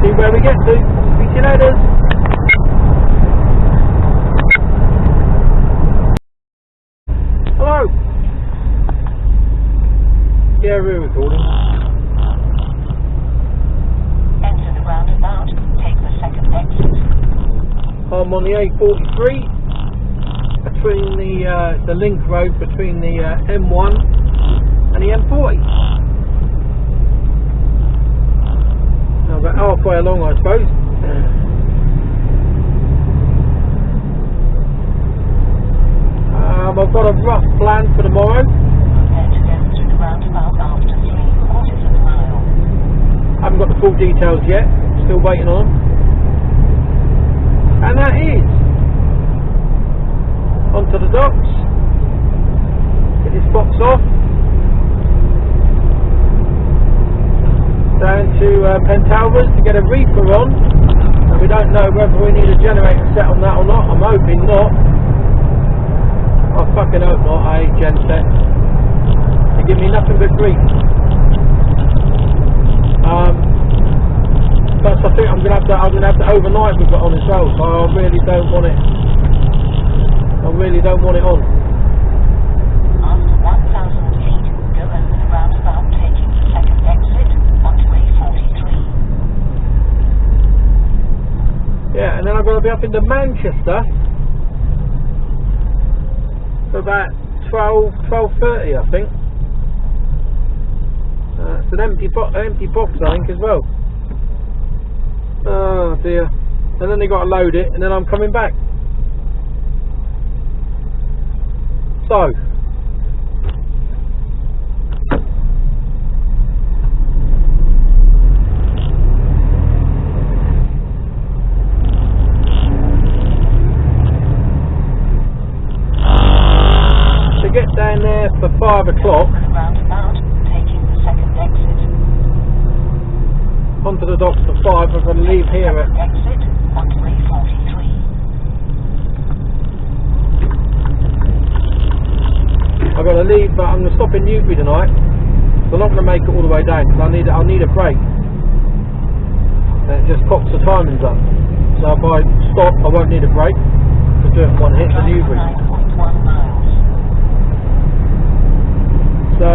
See where we get to. Speak to you later. Hello. Yeah, we're recording. Enter the roundabout. Take the second exit. I'm on the A43 between the link road between the M1 and the M40. About halfway along, I suppose. I've got a rough plan for tomorrow. Prepare to go through the roundabout after 3/4 of a mile. Haven't got the full details yet. Still waiting on. And that is onto the docks. Get this box off. Down to Pentalvers to get a reefer on, and we don't know whether we need a generator set on that or not. I'm hoping not. I fucking hope not, gen set. They give me nothing but grief. Plus I think I'm gonna have to overnight with it on as well, so I really don't want it. I really don't want it on. After 1,000 feet, go over the roundabout, taking the second exit onto A43. Yeah, and then I'm going to be up into Manchester for about 12:30, I think. It's an empty box, I think, as well. Oh dear. And then they got to load it, and then I'm coming back. So. To get down there for 5 o'clock. Roundabout, taking the second exit. Onto the docks for 5. I'm going to leave here at exit onto A43. I've got to leave, but I'm going to stop in Newbury tonight. So I'm not going to make it all the way down because I'll need a break. And it just cocks the timings up. So if I stop, I won't need a break. I'll do it in one hit to Newbury. 9.1 miles. So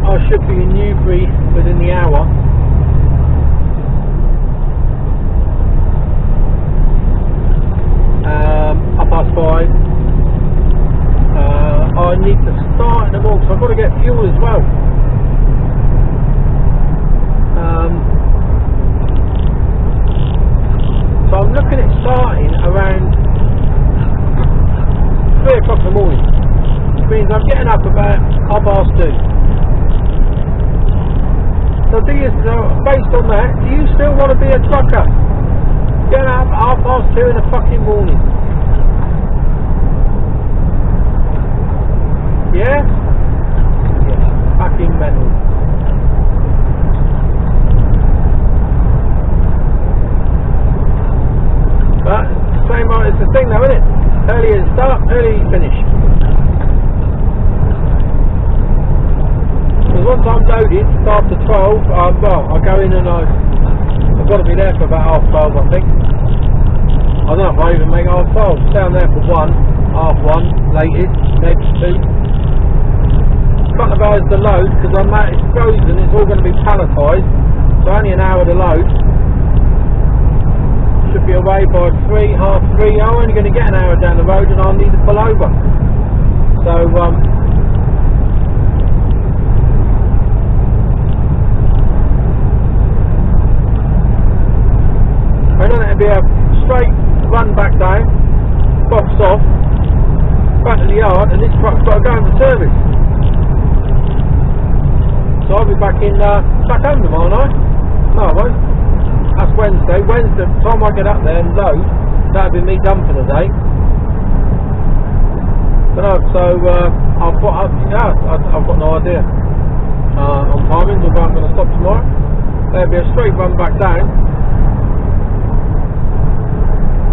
I should be in Newbury within the hour. ~5. I need to start in the morning, so I've got to get fuel as well. So I'm looking at starting around 3 o'clock in the morning, which means I'm getting up about 2:30. So the thing is, based on that, do you still want to be a trucker? Get up at 2:30 in the fucking morning. Yeah? Yeah, fucking mental. But same, it's the thing though, isn't it? Early you start, early you finish. Because once I'm loaded, after 12, well, I go in and I've got to be there for about 12:30, I think. I don't know if I even make 12:30. Down there for 1, 1:30, latest, maybe 2. Couple of hours to load because it's frozen, it's all going to be palletised, so only an hour to load. Should be away by 3, half 3. I'm only going to get an hour down the road and I'll need to pull over. So I don't know, it'll be a straight run back down, box off, back to the yard, and this truck's got to go into service. So I'll be back home tomorrow night. No, I won't. That's Wednesday. Wednesday, by the time I get up there and load, that'll be me done for the day. But no, so I've got no idea on timings or if I'm going to stop tomorrow. There'll be a straight run back down,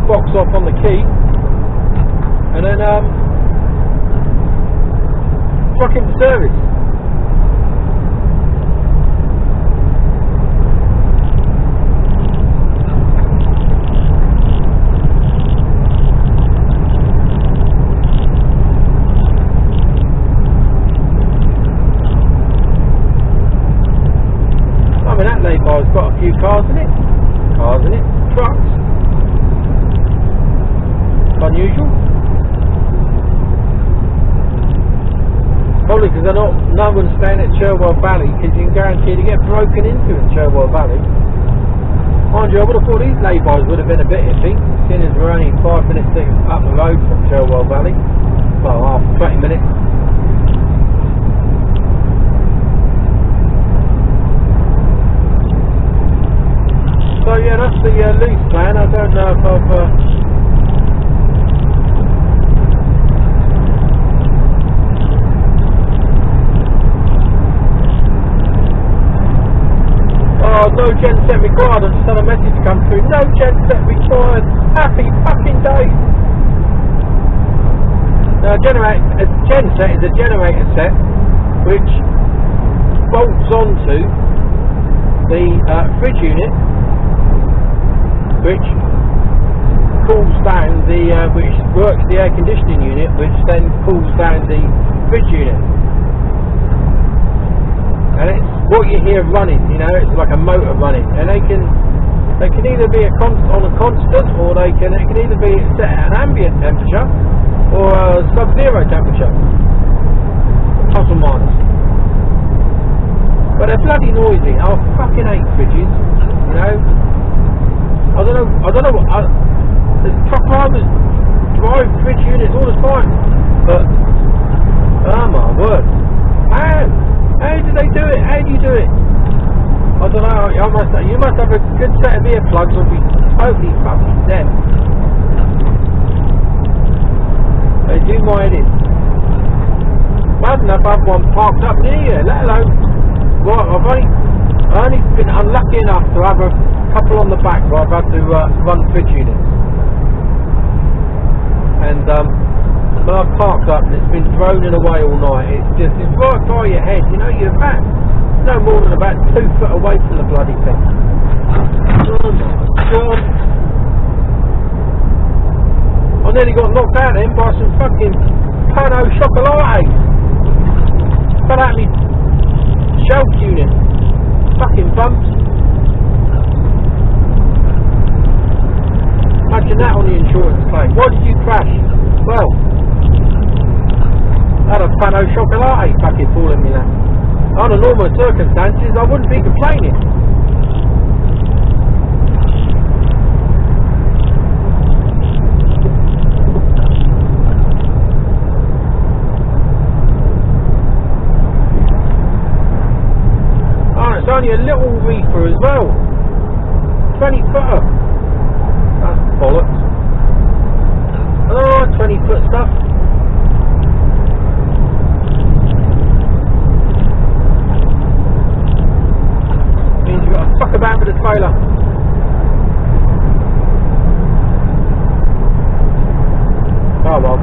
box off on the key, and then truck into service. It's got a few cars in it, trucks. Unusual. Probably because no one's staying at Cherwell Valley, because you can guarantee to get broken into in Cherwell Valley. Mind you, I would have thought these lay-bys would have been a bit iffy, seeing as we're only 5 minutes up the road from Cherwell Valley. Well, 20 minutes. So yeah, that's the loose plan. I don't know if I've no genset required. I just had a message come through. No genset required. Happy fucking day. Now a genset is a generator set which bolts onto the fridge unit, which cools down which works the air conditioning unit, which then cools down the fridge unit. And it's what you hear running, it's like a motor running, and they can either be on a constant, or it can either be set at an ambient temperature or a sub-zero temperature, plus or minus. But they're bloody noisy. I fucking hate fridges, I don't know what the truck drivers drive fridge units all the time, but oh my word, how do they do it? How do you do it? I don't know. You must have a good set of earplugs or be totally fucking deaf. They do my head in. Bad enough I've one parked up near you, let alone I've only been unlucky enough to have a couple on the back where I've had to run fridge units, and But I've parked up and it's been droning away all night. It's right by your head, you know, you're about no more than about 2 foot away from the bloody thing. Oh my God. I nearly got knocked out then by some fucking pano chocolate. Fell out of me shelf unit. Fucking bumps. Imagine that on the insurance claim. Why did you crash? Well, I had a pano chocolate fucking falling me now. Under normal circumstances, I wouldn't be complaining. Oh, it's only a little reefer as well. 20 footer. That's bollocks. Oh, 20 foot stuff. Means you've got to fuck about with the trailer. Oh well.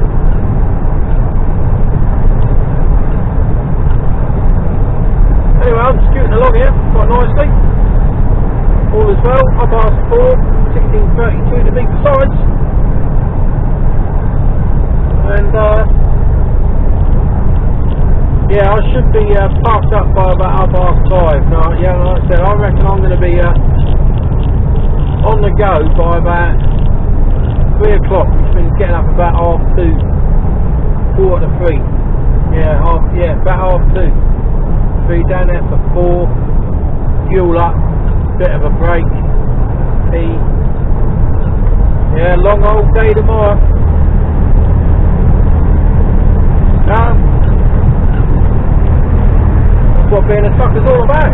Anyway, I'm scooting along here quite nicely. All is well. 4:30, 16:32 to be precise. And yeah, I should be parked up by about 5:30. Now, yeah, like I said, I reckon I'm going to be on the go by about 3 o'clock. Which means getting up about 2:30, 2:45. Yeah, about 2:30. Be down there for 4. Fuel up. Bit of a break. Tea. Yeah, long old day tomorrow. That's what being a trucker's all about.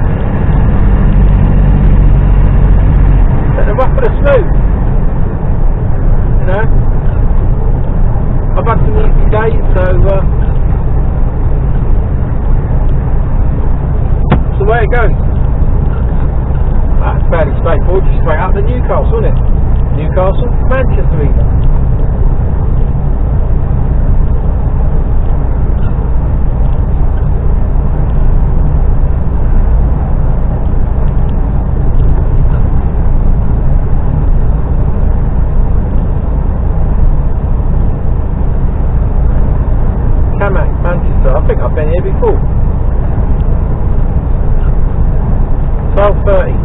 Take the rough with the smooth. You know? I've had some easy days, so it's the way it goes. That's fairly straightforward, just straight up to Newcastle, isn't it? Newcastle, Manchester even. Manchester, I think I've been here before. 12:30.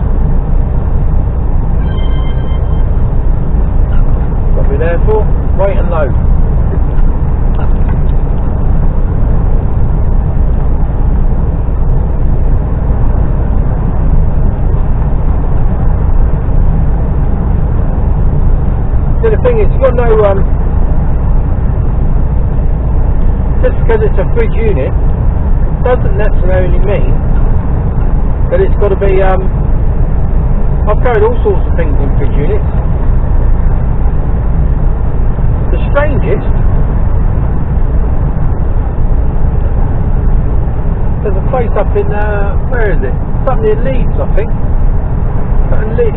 What we're there for? Wait and load. So the thing is, you've got no just because it's a fridge unit doesn't necessarily mean that it's got to be I've carried all sorts of things in fridge units. The strangest, there's a place up in where is it? It's up near Leeds, I think.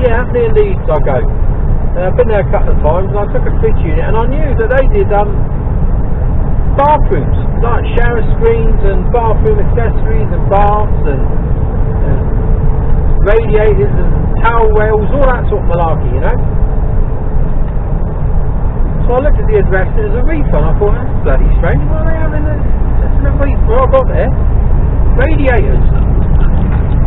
Yeah, up near Leeds I go. I've been there a couple of times and I took a fridge unit and I knew that they did bathrooms, like shower screens and bathroom accessories and baths and radiators and towel rails, all that sort of malarkey, you know. So I looked at the address and it was a refund. I thought, that's bloody strange. What are they having a refund? I got there. Radiators.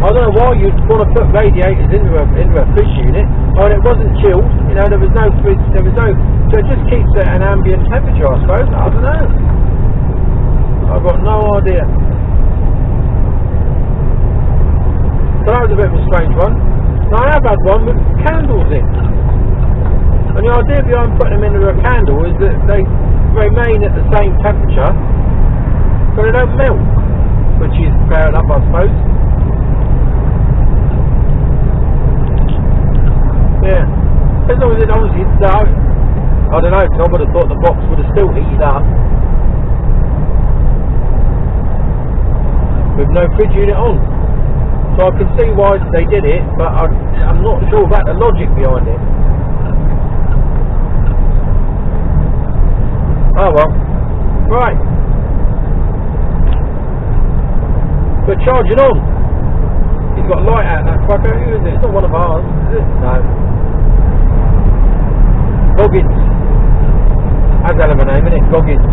I don't know why you'd want to put radiators into a fridge unit. Oh, and it wasn't chilled, you know, there was no fridge, so it just keeps it at an ambient temperature, I suppose. I don't know. I've got no idea. So that was a bit of a strange one. Now I have had one with candles in. And the idea behind putting them into a candle is that they remain at the same temperature, but they don't melt. Which is fair enough, I suppose. Yeah. As long as it obviously don't. I don't know, because I would have thought the box would have still heated up. With no fridge unit on. So I can see why they did it, but I'm not sure about the logic behind it. Oh well. Right. We're charging on. He's got a light out that fucker. Who is it? It's not one of ours, is it? No. Goggins. That's a hell of a name, isn't it? Goggins.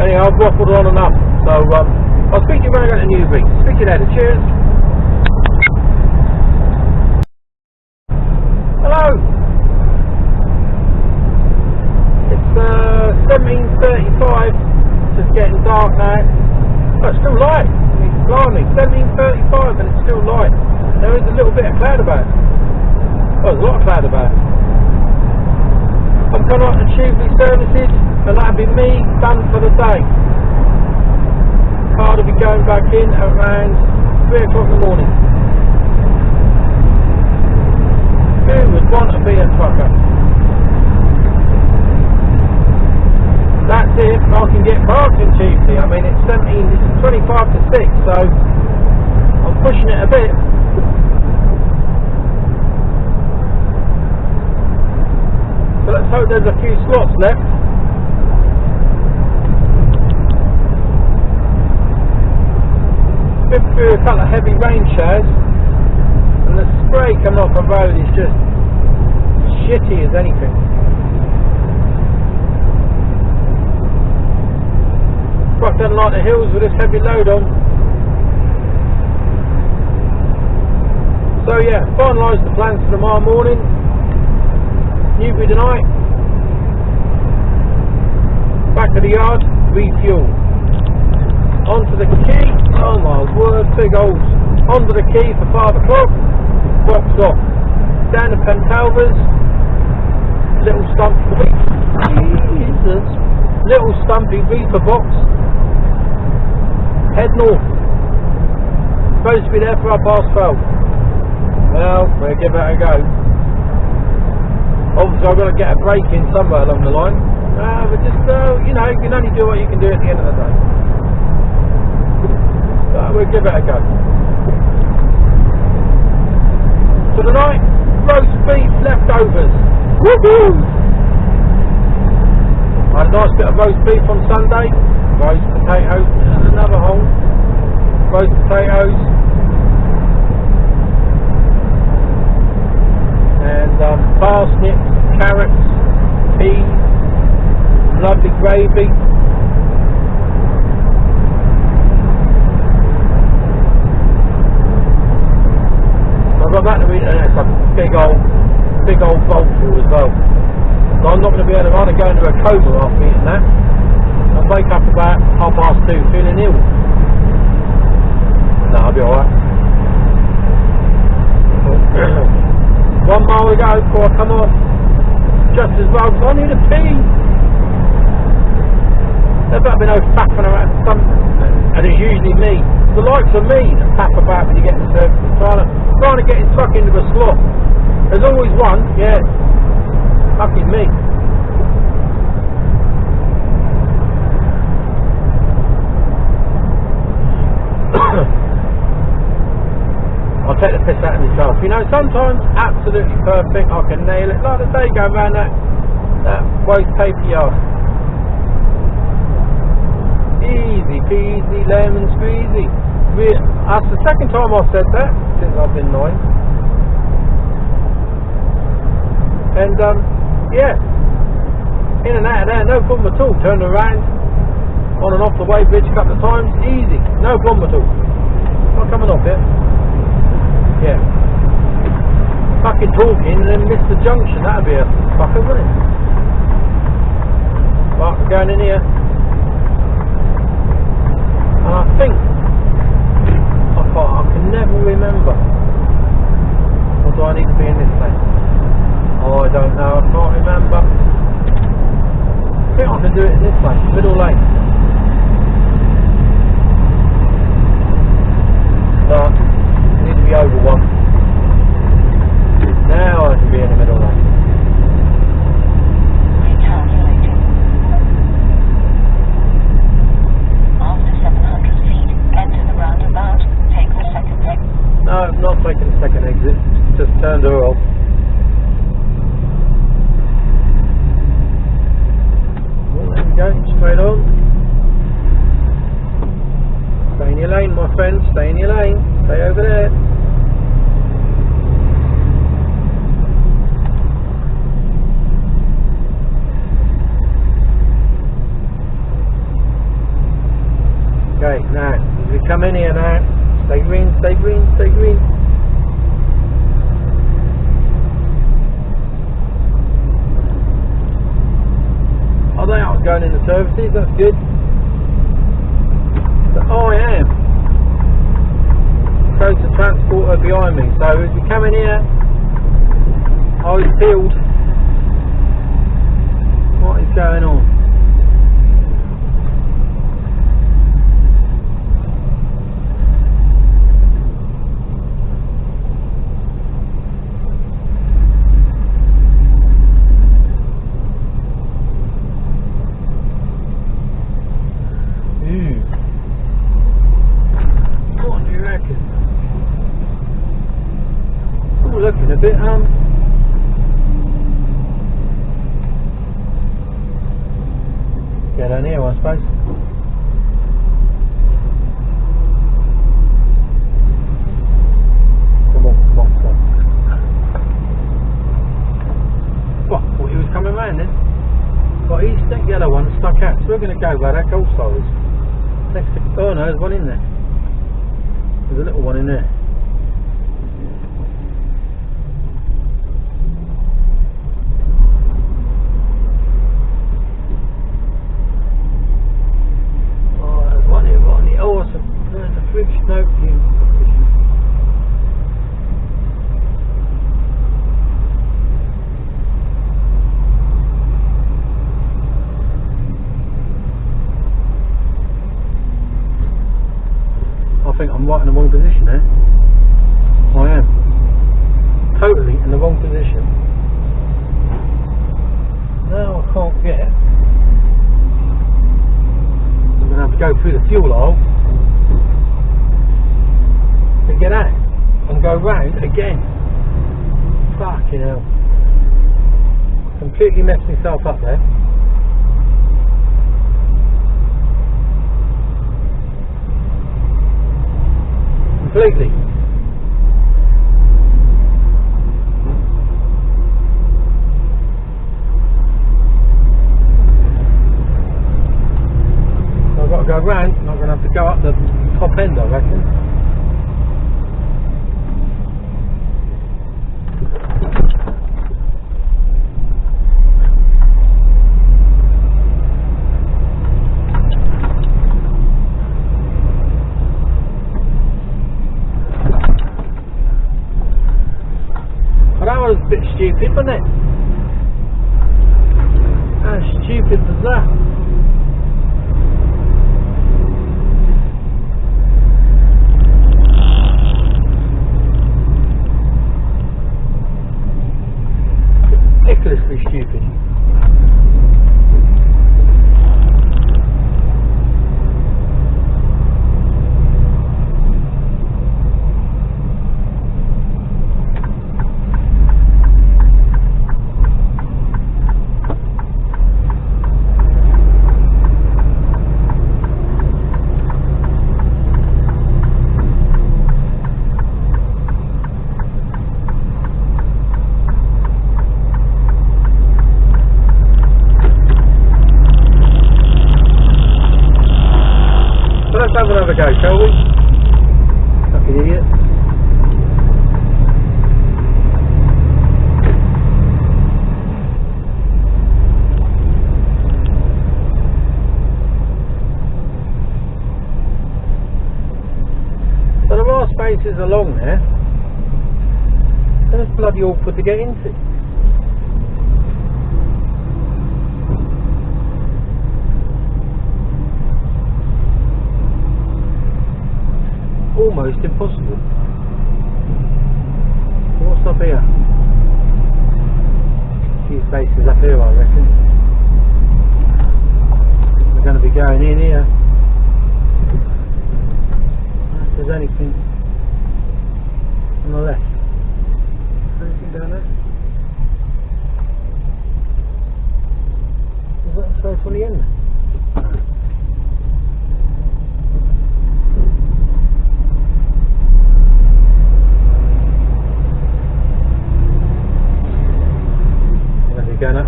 Anyhow, I've waffled on enough. So, I'll speak to you when I go to Newbury. Speak to you later. Cheers. Hello. It's 17:35. It's just getting dark now. Oh, it's still light. I mean, blimey, 17:35 and it's still light. There is a little bit of cloud about. Oh, there's a lot of cloud about. I'm coming up to Newbury Services, and that'll be me done for the day. Car will be going back in around 3 o'clock in the morning. Who would want to be a trucker? That's if I can get parking cheaply. I mean, it's 25 to 6, so I'm pushing it a bit. So let's hope there's a few slots left. Been through a couple of heavy rain showers, and the spray coming off the road is just shitty as anything. Truck doesn't like the hills with this heavy load on. So yeah, finalised the plans for tomorrow morning. Newbury tonight. Back to the yard, refuel. Onto the quay. Oh my word, big holes. Onto the quay for 5 o'clock. Box off. Down to Pentalvers. Little stumpy. Jesus. Little stumpy reefer box. Head north. Supposed to be there for 12:30. Well, we'll give it a go. Obviously I've got to get a break in somewhere along the line. But just, you know, you can only do what you can do at the end of the day. We'll give it a go. So tonight, roast beef leftovers. Woohoo! I had a nice bit of roast beef on Sunday. Roast potatoes, and another hole. Roast potatoes. And parsnips, carrots, peas, lovely gravy. I've got that to eat, and it's a big old bowl full as well. So I'm not going to be able to either go into a coma after eating that. I'll wake up about 2:30 feeling ill. No, I'll be alright. 1 mile to go before I come off. Just as well, I need a pee. There better be no faffing around and it's usually me. The likes of me that faff about when you get in service, trying to get his truck into a slot. There's always one, yeah. Fucking me. I'll take the piss out of myself. You know, sometimes absolutely perfect, I can nail it. Like the day going around that waste paper yard. Easy peasy, lemon squeezy. That's the second time I've said that since I've been 9. And yeah, in and out of there, no problem at all. Turned around, on and off the weighbridge a couple of times, easy, no problem at all. Not coming off yet. Yeah. Fucking talking and then miss the junction, that'd be a fucker, wouldn't it? Right, we're going in here. And I think I can never remember. Or do I need to be in this lane? Oh, I don't know, I can't remember. I think I can do it in this lane, middle lane. But I need to be over one. Now I can be in the middle lane. Recalculating. After 700 feet, enter the roundabout. Take the second exit. No, not turned her off. Well, there we go, straight on. Stay in your lane, my friend, stay in your lane. Stay over there. Okay, now, as we come in here now, stay green, stay green, stay green. Oh, they are going into services, that's good. But I am. Goes the transporter behind me, so as we come in here, I was peeled. What is going on? Looking a bit get on here, I suppose. Come on, come on, come on. What? Thought he was coming round then. But he's that yellow one stuck out, so we're going to go where that gold star is. Next to, oh no, there's one in there. There's a little one in there. No, I think I'm right in the wrong position there. I am. Totally in the wrong position. Now I can't get. I'm going to have to go through the fuel aisle to get out and go round again. Fucking hell. Completely messed myself up there. Completely. So I've got to go round and I'm going to have to go up the top end, I reckon. A bit stupid, wasn't it? How stupid was that? Ridiculously stupid. Let's have another go, shall we? Fucking idiot. So there are spaces along there. And it's bloody awkward to get into. Almost impossible. What's up here? A few spaces up here, I reckon. We're going to be going in here. If there's anything on the left.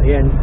the end.